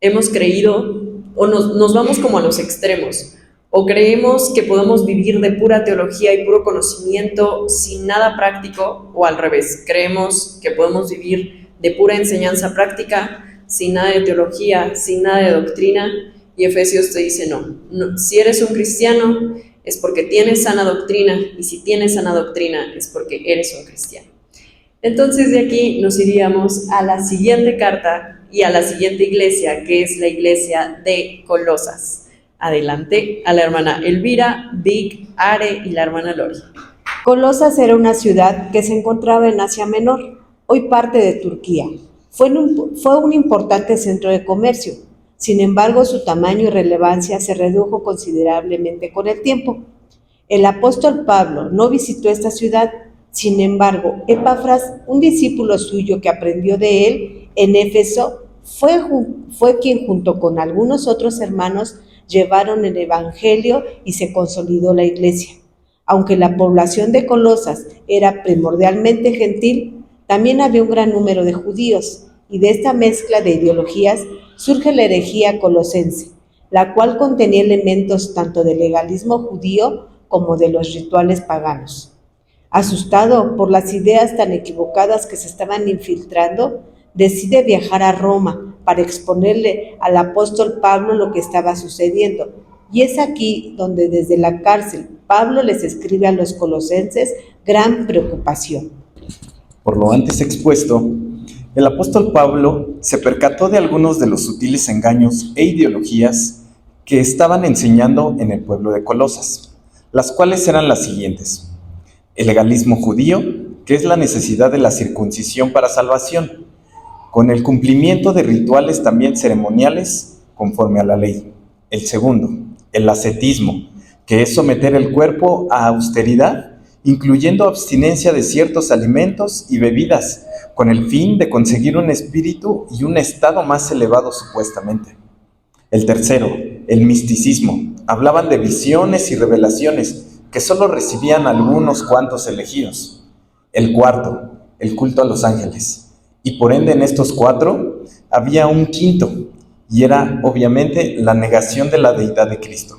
hemos creído o nos vamos como a los extremos. O creemos que podemos vivir de pura teología y puro conocimiento sin nada práctico, o al revés, creemos que podemos vivir de pura enseñanza práctica, sin nada de teología, sin nada de doctrina, y Efesios te dice no, si eres un cristiano es porque tienes sana doctrina, y si tienes sana doctrina es porque eres un cristiano. Entonces de aquí nos iríamos a la siguiente carta y a la siguiente iglesia, que es la iglesia de Colosas. Adelante a la hermana Elvira, Vic, Are y la hermana Lori. Colosas era una ciudad que se encontraba en Asia Menor, hoy parte de Turquía. Fue un importante centro de comercio. Sin embargo, su tamaño y relevancia se redujo considerablemente con el tiempo. El apóstol Pablo no visitó esta ciudad. Sin embargo, Epafras, un discípulo suyo que aprendió de él en Éfeso, fue quien junto con algunos otros hermanos llevaron el evangelio y se consolidó la iglesia. Aunque la población de Colosas era primordialmente gentil, también había un gran número de judíos, y de esta mezcla de ideologías surge la herejía colosense, la cual contenía elementos tanto del legalismo judío como de los rituales paganos. Asustado por las ideas tan equivocadas que se estaban infiltrando, decide viajar a Roma para exponerle al apóstol Pablo lo que estaba sucediendo. Y es aquí donde desde la cárcel Pablo les escribe a los colosenses gran preocupación. Por lo antes expuesto, el apóstol Pablo se percató de algunos de los sutiles engaños e ideologías que estaban enseñando en el pueblo de Colosas, las cuales eran las siguientes: el legalismo judío, que es la necesidad de la circuncisión para salvación, con el cumplimiento de rituales también ceremoniales conforme a la ley. El segundo, el ascetismo, que es someter el cuerpo a austeridad, incluyendo abstinencia de ciertos alimentos y bebidas, con el fin de conseguir un espíritu y un estado más elevado supuestamente. El tercero, el misticismo. Hablaban de visiones y revelaciones que solo recibían algunos cuantos elegidos. El cuarto, el culto a los ángeles. Y por ende en estos cuatro había un quinto, y era obviamente la negación de la deidad de Cristo.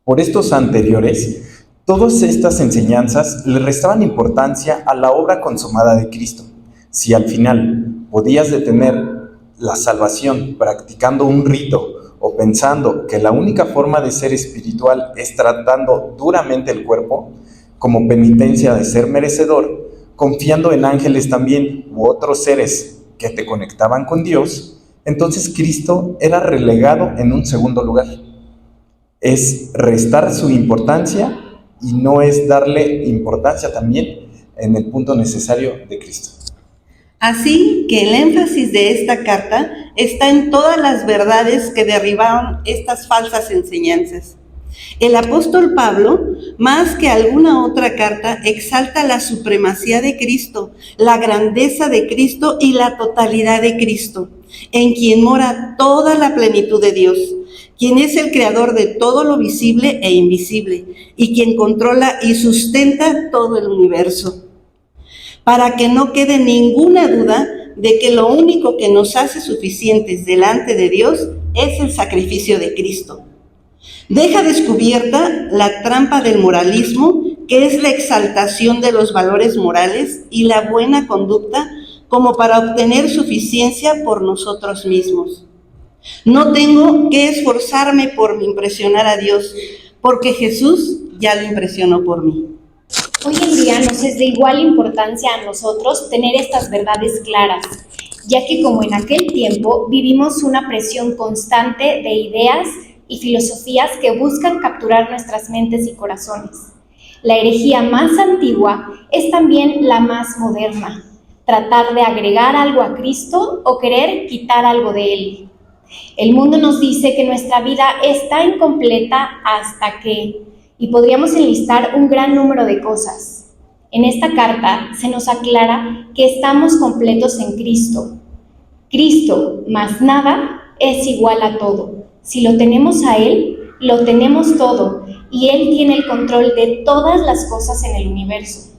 Por estos anteriores, todas estas enseñanzas le restaban importancia a la obra consumada de Cristo. Si al final podías detener la salvación practicando un rito o pensando que la única forma de ser espiritual es tratando duramente el cuerpo, como penitencia de ser merecedor, confiando en ángeles también u otros seres que te conectaban con Dios, entonces Cristo era relegado en un segundo lugar. Es restar su importancia y no es darle importancia también en el punto necesario de Cristo. Así que el énfasis de esta carta está en todas las verdades que derribaron estas falsas enseñanzas. El apóstol Pablo, más que alguna otra carta, exalta la supremacía de Cristo, la grandeza de Cristo y la totalidad de Cristo, en quien mora toda la plenitud de Dios, quien es el creador de todo lo visible e invisible, y quien controla y sustenta todo el universo. Para que no quede ninguna duda de que lo único que nos hace suficientes delante de Dios es el sacrificio de Cristo. Deja descubierta la trampa del moralismo, que es la exaltación de los valores morales y la buena conducta como para obtener suficiencia por nosotros mismos. No tengo que esforzarme por impresionar a Dios, porque Jesús ya lo impresionó por mí. Hoy en día nos es de igual importancia a nosotros tener estas verdades claras, ya que como en aquel tiempo vivimos una presión constante de ideas y filosofías que buscan capturar nuestras mentes y corazones. La herejía más antigua es también la más moderna, tratar de agregar algo a Cristo o querer quitar algo de Él. El mundo nos dice que nuestra vida está incompleta hasta que... y podríamos enlistar un gran número de cosas. En esta carta se nos aclara que estamos completos en Cristo. Cristo más nada es igual a todo. Si lo tenemos a Él, lo tenemos todo, y Él tiene el control de todas las cosas en el universo.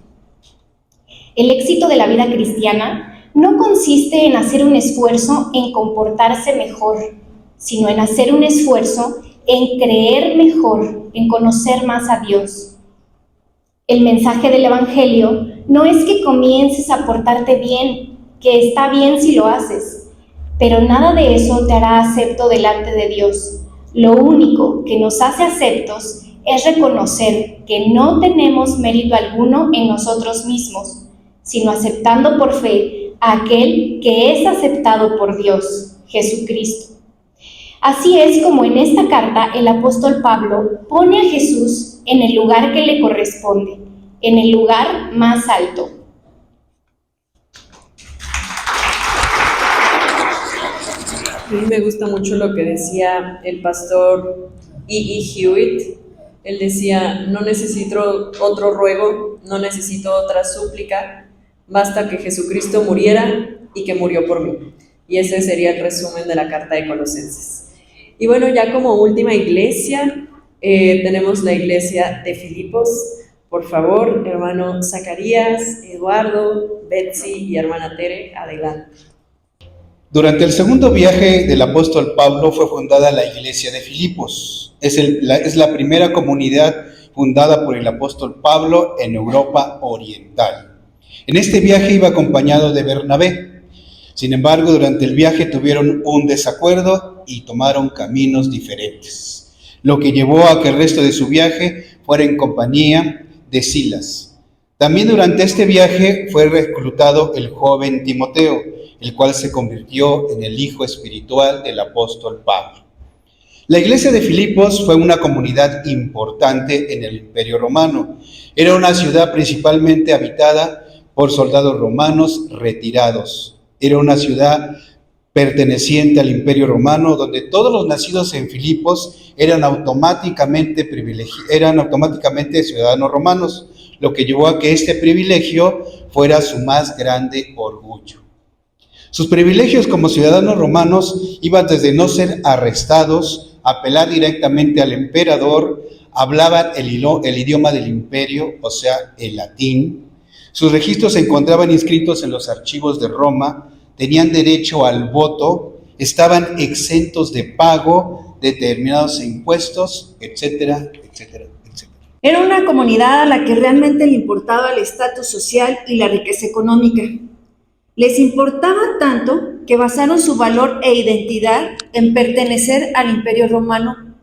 El éxito de la vida cristiana no consiste en hacer un esfuerzo en comportarse mejor, sino en hacer un esfuerzo en creer mejor, en conocer más a Dios. El mensaje del Evangelio no es que comiences a portarte bien, que está bien si lo haces, pero nada de eso te hará acepto delante de Dios. Lo único que nos hace aceptos es reconocer que no tenemos mérito alguno en nosotros mismos, sino aceptando por fe a aquel que es aceptado por Dios, Jesucristo. Así es como en esta carta el apóstol Pablo pone a Jesús en el lugar que le corresponde, en el lugar más alto. A mí me gusta mucho lo que decía el pastor E.E. Hewitt. Él decía, no necesito otro ruego, no necesito otra súplica, basta que Jesucristo muriera y que murió por mí. Y ese sería el resumen de la carta de Colosenses. Y bueno, ya como última iglesia, tenemos la iglesia de Filipos. Por favor, hermano Zacarías, Eduardo, Betsy y hermana Tere, adelante. Durante el segundo viaje del apóstol Pablo fue fundada la iglesia de Filipos. Es la primera comunidad fundada por el apóstol Pablo en Europa Oriental. En este viaje iba acompañado de Bernabé. Sin embargo, durante el viaje tuvieron un desacuerdo y tomaron caminos diferentes, lo que llevó a que el resto de su viaje fuera en compañía de Silas. También durante este viaje fue reclutado el joven Timoteo, el cual se convirtió en el hijo espiritual del apóstol Pablo. La iglesia de Filipos fue una comunidad importante en el Imperio Romano. Era una ciudad principalmente habitada por soldados romanos retirados. Era una ciudad perteneciente al Imperio Romano, donde todos los nacidos en Filipos eran automáticamente ciudadanos romanos, lo que llevó a que este privilegio fuera su más grande orgullo. Sus privilegios como ciudadanos romanos iban desde no ser arrestados, apelar directamente al emperador, hablaban el idioma del imperio, o sea, el latín. Sus registros se encontraban inscritos en los archivos de Roma, tenían derecho al voto, estaban exentos de pago de determinados impuestos, etcétera, etcétera, etcétera. Era una comunidad a la que realmente le importaba el estatus social y la riqueza económica. Les importaba tanto que basaron su valor e identidad en pertenecer al Imperio Romano.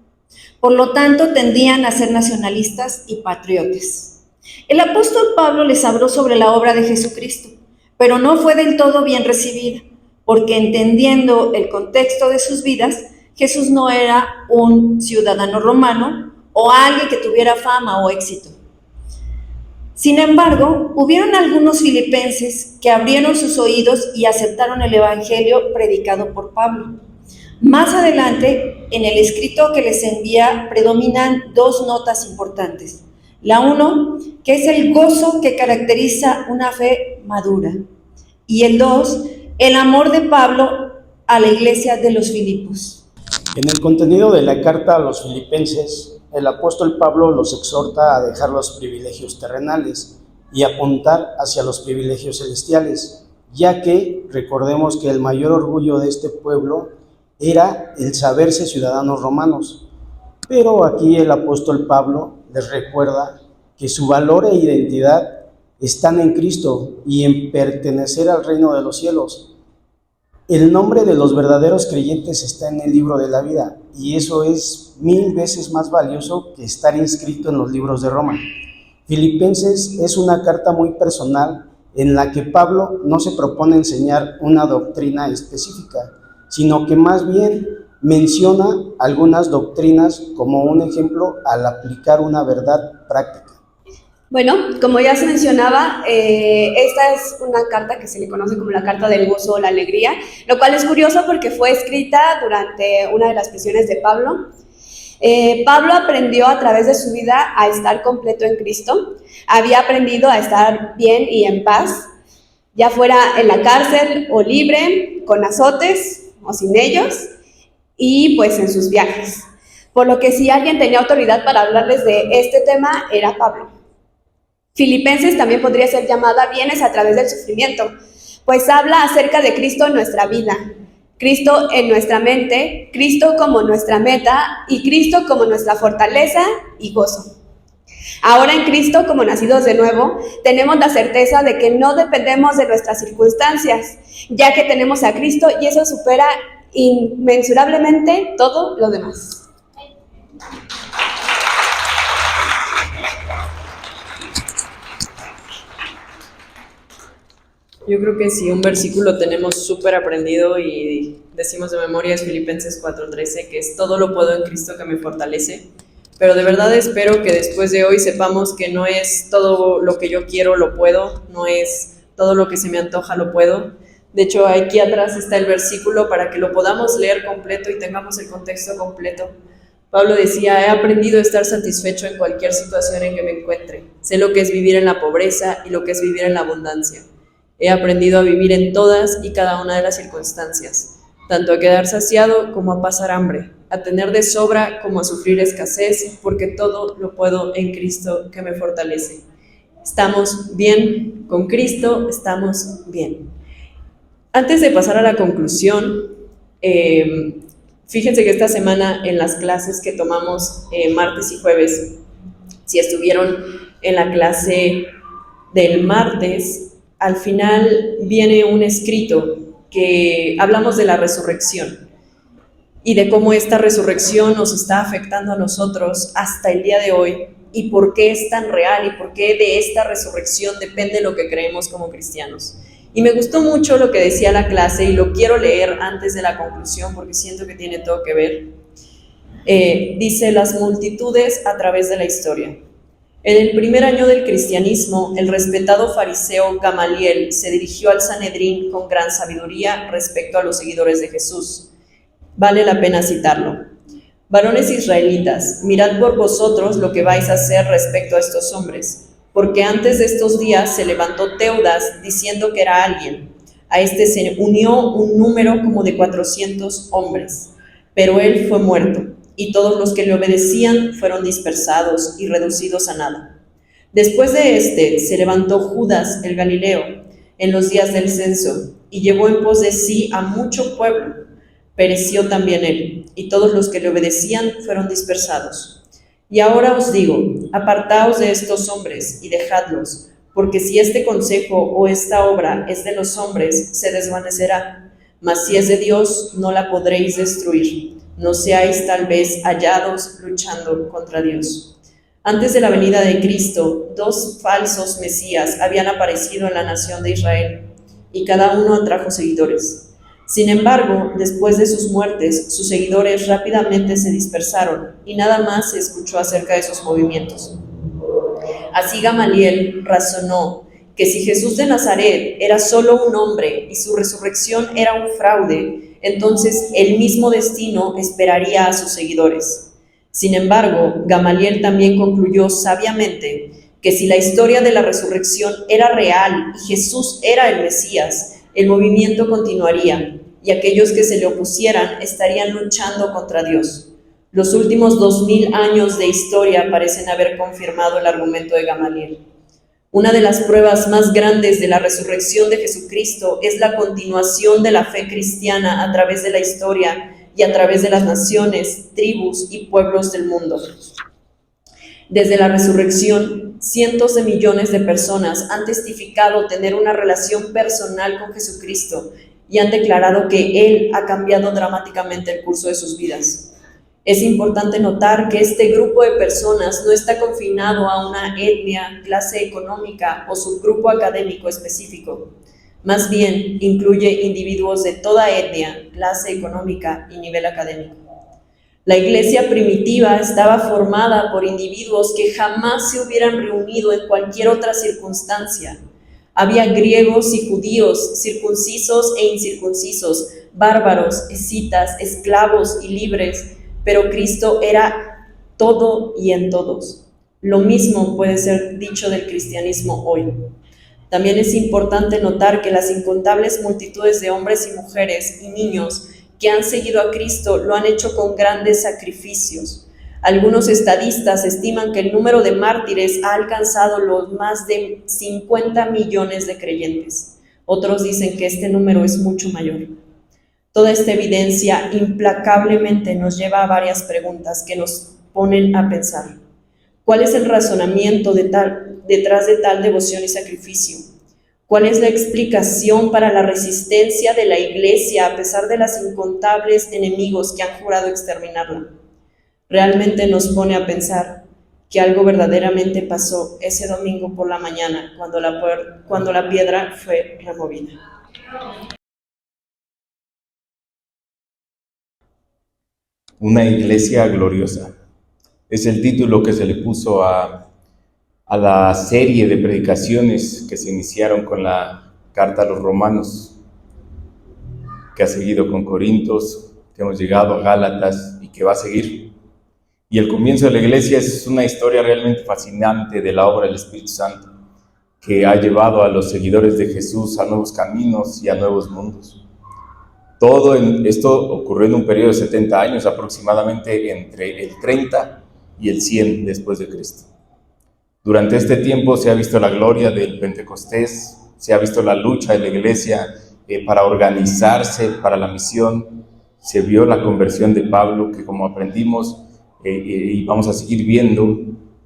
Por lo tanto, tendían a ser nacionalistas y patriotas. El apóstol Pablo les habló sobre la obra de Jesucristo, pero no fue del todo bien recibida, porque entendiendo el contexto de sus vidas, Jesús no era un ciudadano romano o alguien que tuviera fama o éxito. Sin embargo, hubieron algunos filipenses que abrieron sus oídos y aceptaron el evangelio predicado por Pablo. Más adelante, en el escrito que les envía, predominan dos notas importantes. La uno, que es el gozo que caracteriza una fe madura. Y el dos, el amor de Pablo a la iglesia de los Filipos. En el contenido de la carta a los filipenses, el apóstol Pablo los exhorta a dejar los privilegios terrenales y apuntar hacia los privilegios celestiales, ya que recordemos que el mayor orgullo de este pueblo era el saberse ciudadanos romanos. Pero aquí el apóstol Pablo les recuerda que su valor e identidad están en Cristo y en pertenecer al reino de los cielos. El nombre de los verdaderos creyentes está en el libro de la vida, y eso es 1000 veces más valioso que estar inscrito en los libros de Roma. Filipenses es una carta muy personal en la que Pablo no se propone enseñar una doctrina específica, sino que más bien menciona algunas doctrinas como un ejemplo al aplicar una verdad práctica. Bueno, como ya se mencionaba, esta es una carta que se le conoce como la carta del gozo o la alegría, lo cual es curioso porque fue escrita durante una de las prisiones de Pablo. Pablo aprendió a través de su vida a estar completo en Cristo, había aprendido a estar bien y en paz, ya fuera en la cárcel o libre, con azotes o sin ellos, y pues en sus viajes. Por lo que si alguien tenía autoridad para hablarles de este tema, era Pablo. Filipenses también podría ser llamada bienes a través del sufrimiento, pues habla acerca de Cristo en nuestra vida, Cristo en nuestra mente, Cristo como nuestra meta y Cristo como nuestra fortaleza y gozo. Ahora en Cristo, como nacidos de nuevo, tenemos la certeza de que no dependemos de nuestras circunstancias, ya que tenemos a Cristo y eso supera inmensurablemente todo lo demás. Yo creo que si un versículo tenemos súper aprendido y decimos de memoria es Filipenses 4:13, que es todo lo puedo en Cristo que me fortalece. Pero de verdad espero que después de hoy sepamos que no es todo lo que yo quiero lo puedo, no es todo lo que se me antoja lo puedo. De hecho, aquí atrás está el versículo para que lo podamos leer completo y tengamos el contexto completo. Pablo decía, he aprendido a estar satisfecho en cualquier situación en que me encuentre. Sé lo que es vivir en la pobreza y lo que es vivir en la abundancia. He aprendido a vivir en todas y cada una de las circunstancias, tanto a quedar saciado como a pasar hambre, a tener de sobra como a sufrir escasez, porque todo lo puedo en Cristo que me fortalece. Estamos bien con Cristo, estamos bien. Antes de pasar a la conclusión, fíjense que esta semana en las clases que tomamos martes y jueves, si estuvieron en la clase del martes, al final viene un escrito que hablamos de la resurrección y de cómo esta resurrección nos está afectando a nosotros hasta el día de hoy y por qué es tan real y por qué de esta resurrección depende lo que creemos como cristianos. Y me gustó mucho lo que decía la clase y lo quiero leer antes de la conclusión porque siento que tiene todo que ver. Dice, las multitudes a través de la historia. En el primer año del cristianismo, el respetado fariseo Gamaliel se dirigió al Sanedrín con gran sabiduría respecto a los seguidores de Jesús. Vale la pena citarlo. Varones israelitas, mirad por vosotros lo que vais a hacer respecto a estos hombres, porque antes de estos días se levantó Teudas diciendo que era alguien. A este se unió un número como de 400 hombres, pero él fue muerto, y todos los que le obedecían fueron dispersados y reducidos a nada. Después de este se levantó Judas el Galileo en los días del censo, y llevó en pos de sí a mucho pueblo. Pereció también él, y todos los que le obedecían fueron dispersados. Y ahora os digo, apartaos de estos hombres y dejadlos, porque si este consejo o esta obra es de los hombres, se desvanecerá, mas si es de Dios, no la podréis destruir. No seáis tal vez hallados luchando contra Dios. Antes de la venida de Cristo, 2 falsos mesías habían aparecido en la nación de Israel, y cada uno atrajo seguidores. Sin embargo, después de sus muertes, sus seguidores rápidamente se dispersaron y nada más se escuchó acerca de sus movimientos. Así Gamaliel razonó que si Jesús de Nazaret era solo un hombre y su resurrección era un fraude, entonces el mismo destino esperaría a sus seguidores. Sin embargo, Gamaliel también concluyó sabiamente que si la historia de la resurrección era real y Jesús era el Mesías, el movimiento continuaría y aquellos que se le opusieran estarían luchando contra Dios. Los últimos 2000 años de historia parecen haber confirmado el argumento de Gamaliel. Una de las pruebas más grandes de la resurrección de Jesucristo es la continuación de la fe cristiana a través de la historia y a través de las naciones, tribus y pueblos del mundo. Desde la resurrección, cientos de millones de personas han testificado tener una relación personal con Jesucristo y han declarado que Él ha cambiado dramáticamente el curso de sus vidas. Es importante notar que este grupo de personas no está confinado a una etnia, clase económica o subgrupo académico específico. Más bien, incluye individuos de toda etnia, clase económica y nivel académico. La iglesia primitiva estaba formada por individuos que jamás se hubieran reunido en cualquier otra circunstancia. Había griegos y judíos, circuncisos e incircuncisos, bárbaros, escitas, esclavos y libres, pero Cristo era todo y en todos. Lo mismo puede ser dicho del cristianismo hoy. También es importante notar que las incontables multitudes de hombres y mujeres y niños que han seguido a Cristo lo han hecho con grandes sacrificios. Algunos estadistas estiman que el número de mártires ha alcanzado los más de 50 millones de creyentes. Otros dicen que este número es mucho mayor. Toda esta evidencia implacablemente nos lleva a varias preguntas que nos ponen a pensar. ¿Cuál es el razonamiento detrás de tal devoción y sacrificio? ¿Cuál es la explicación para la resistencia de la iglesia a pesar de las incontables enemigos que han jurado exterminarla? Realmente nos pone a pensar que algo verdaderamente pasó ese domingo por la mañana cuando la piedra fue removida. Una iglesia gloriosa. Es el título que se le puso a la serie de predicaciones que se iniciaron con la carta a los romanos, que ha seguido con Corintios, que hemos llegado a Gálatas y que va a seguir. Y el comienzo de la iglesia es una historia realmente fascinante de la obra del Espíritu Santo, que ha llevado a los seguidores de Jesús a nuevos caminos y a nuevos mundos. Todo esto ocurrió en un periodo de 70 años, aproximadamente entre el 30 y el 100 después de Cristo. Durante este tiempo se ha visto la gloria del Pentecostés, se ha visto la lucha de la iglesia para organizarse para la misión, se vio la conversión de Pablo, que como aprendimos y vamos a seguir viendo,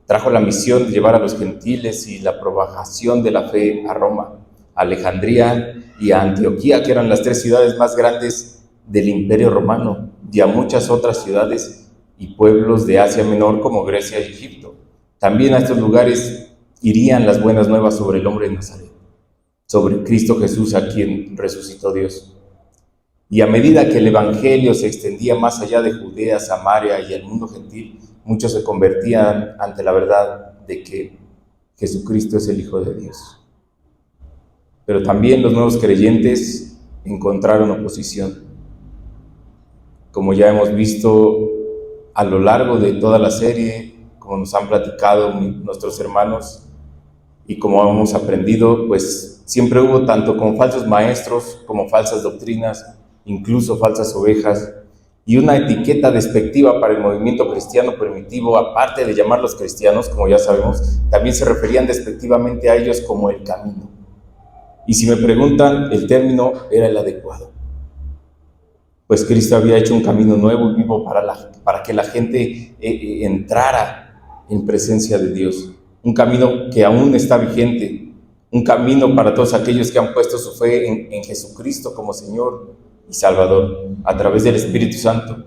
trajo la misión de llevar a los gentiles y la propagación de la fe a Roma, a Alejandría y a Antioquía, que eran las 3 ciudades más grandes del Imperio Romano, y a muchas otras ciudades y pueblos de Asia Menor como Grecia y Egipto. También a estos lugares irían las buenas nuevas sobre el hombre de Nazaret, sobre Cristo Jesús, a quien resucitó Dios. Y a medida que el evangelio se extendía más allá de Judea, Samaria y el mundo gentil, muchos se convertían ante la verdad de que Jesucristo es el Hijo de Dios. Pero también los nuevos creyentes encontraron oposición. Como ya hemos visto a lo largo de toda la serie, como nos han platicado nuestros hermanos y como hemos aprendido, pues siempre hubo tanto con falsos maestros como falsas doctrinas, incluso falsas ovejas, y una etiqueta despectiva para el movimiento cristiano primitivo, aparte de llamarlos cristianos, como ya sabemos, también se referían despectivamente a ellos como el camino. Y si me preguntan, el término era el adecuado. Pues Cristo había hecho un camino nuevo y vivo para que la gente entrara en presencia de Dios. Un camino que aún está vigente, un camino para todos aquellos que han puesto su fe en Jesucristo como Señor y Salvador, a través del Espíritu Santo.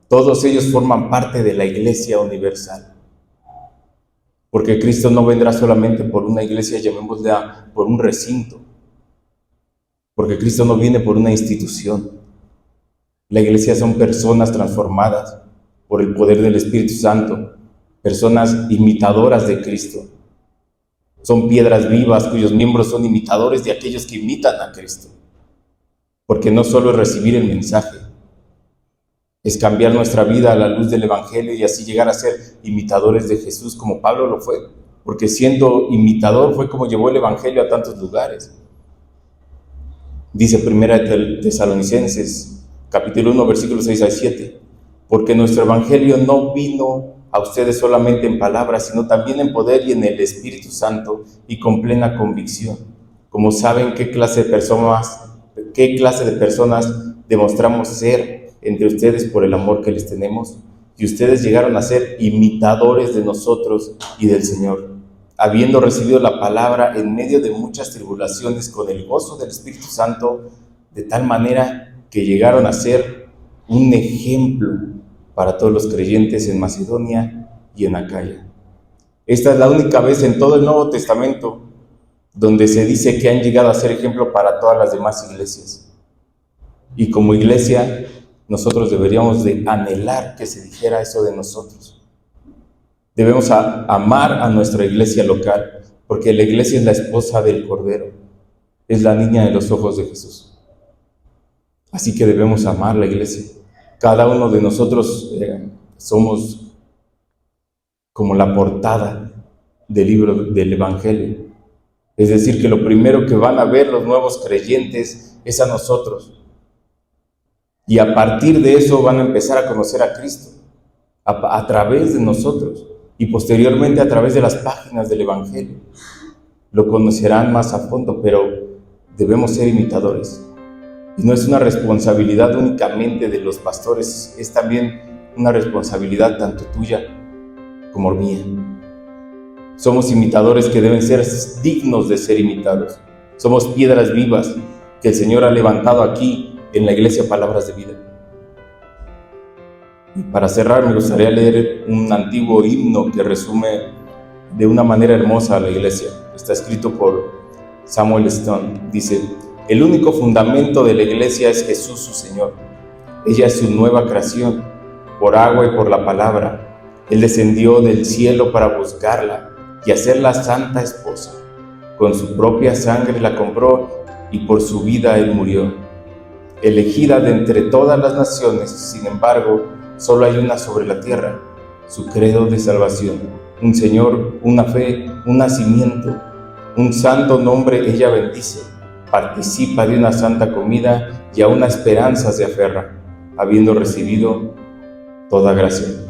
Todos ellos forman parte de la Iglesia universal. Porque Cristo no vendrá solamente por una iglesia, llamémosla por un recinto. Porque Cristo no viene por una institución. La iglesia son personas transformadas por el poder del Espíritu Santo, personas imitadoras de Cristo. Son piedras vivas cuyos miembros son imitadores de aquellos que imitan a Cristo. Porque no solo es recibir el mensaje, es cambiar nuestra vida a la luz del Evangelio y así llegar a ser imitadores de Jesús como Pablo lo fue, porque siendo imitador fue como llevó el Evangelio a tantos lugares. Dice 1 Tesalonicenses, capítulo 1, versículos 6 a 7, porque nuestro Evangelio no vino a ustedes solamente en palabras, sino también en poder y en el Espíritu Santo y con plena convicción, como saben qué clase de personas demostramos ser entre ustedes por el amor que les tenemos, y ustedes llegaron a ser imitadores de nosotros y del Señor, habiendo recibido la palabra en medio de muchas tribulaciones con el gozo del Espíritu Santo, de tal manera que llegaron a ser un ejemplo para todos los creyentes en Macedonia y en Acaya. Esta es la única vez en todo el Nuevo Testamento donde se dice que han llegado a ser ejemplo para todas las demás iglesias. Y como iglesia, nosotros deberíamos de anhelar que se dijera eso de nosotros. Debemos amar a nuestra iglesia local, porque la iglesia es la esposa del Cordero, es la niña de los ojos de Jesús. Así que debemos amar la iglesia. Cada uno de nosotros somos como la portada del libro del Evangelio. Es decir, que lo primero que van a ver los nuevos creyentes es a nosotros. Y a partir de eso van a empezar a conocer a Cristo, a través de nosotros, y posteriormente a través de las páginas del Evangelio. Lo conocerán más a fondo, pero debemos ser imitadores. Y no es una responsabilidad únicamente de los pastores, es también una responsabilidad tanto tuya como mía. Somos imitadores que deben ser dignos de ser imitados. Somos piedras vivas que el Señor ha levantado aquí en la iglesia Palabras de Vida. Y para cerrar me gustaría leer un antiguo himno que resume de una manera hermosa a la iglesia. Está escrito por Samuel Stone. Dice: el único fundamento de la iglesia es Jesús su Señor. Ella es su nueva creación, por agua y por la palabra. Él descendió del cielo para buscarla y hacerla santa esposa. Con su propia sangre la compró y por su vida Él murió. Elegida de entre todas las naciones, sin embargo, solo hay una sobre la tierra, su credo de salvación, un Señor, una fe, un nacimiento, un santo nombre ella bendice, participa de una santa comida y a una esperanza se aferra, habiendo recibido toda gracia.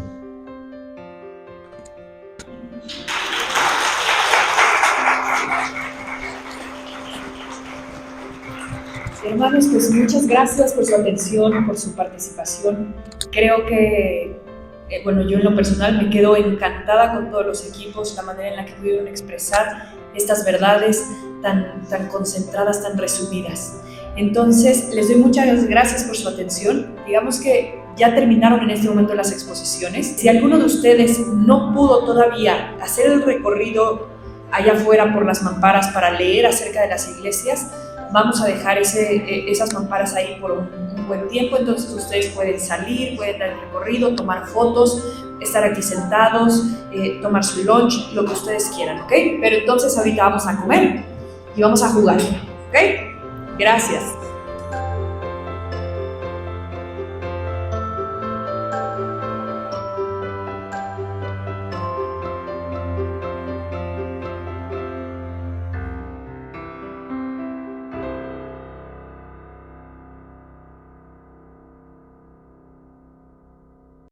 Hermanos, pues muchas gracias por su atención, por su participación. Creo que, yo en lo personal me quedo encantada con todos los equipos, la manera en la que pudieron expresar estas verdades tan concentradas, tan resumidas. Entonces, les doy muchas gracias por su atención. Digamos que ya terminaron en este momento las exposiciones. Si alguno de ustedes no pudo todavía hacer el recorrido allá afuera por las mamparas para leer acerca de las iglesias, vamos a dejar esas mamparas ahí por un buen tiempo, entonces ustedes pueden salir, pueden dar el recorrido, tomar fotos, estar aquí sentados, tomar su lunch, lo que ustedes quieran, ¿ok? Pero entonces ahorita vamos a comer y vamos a jugar, ¿ok? Gracias.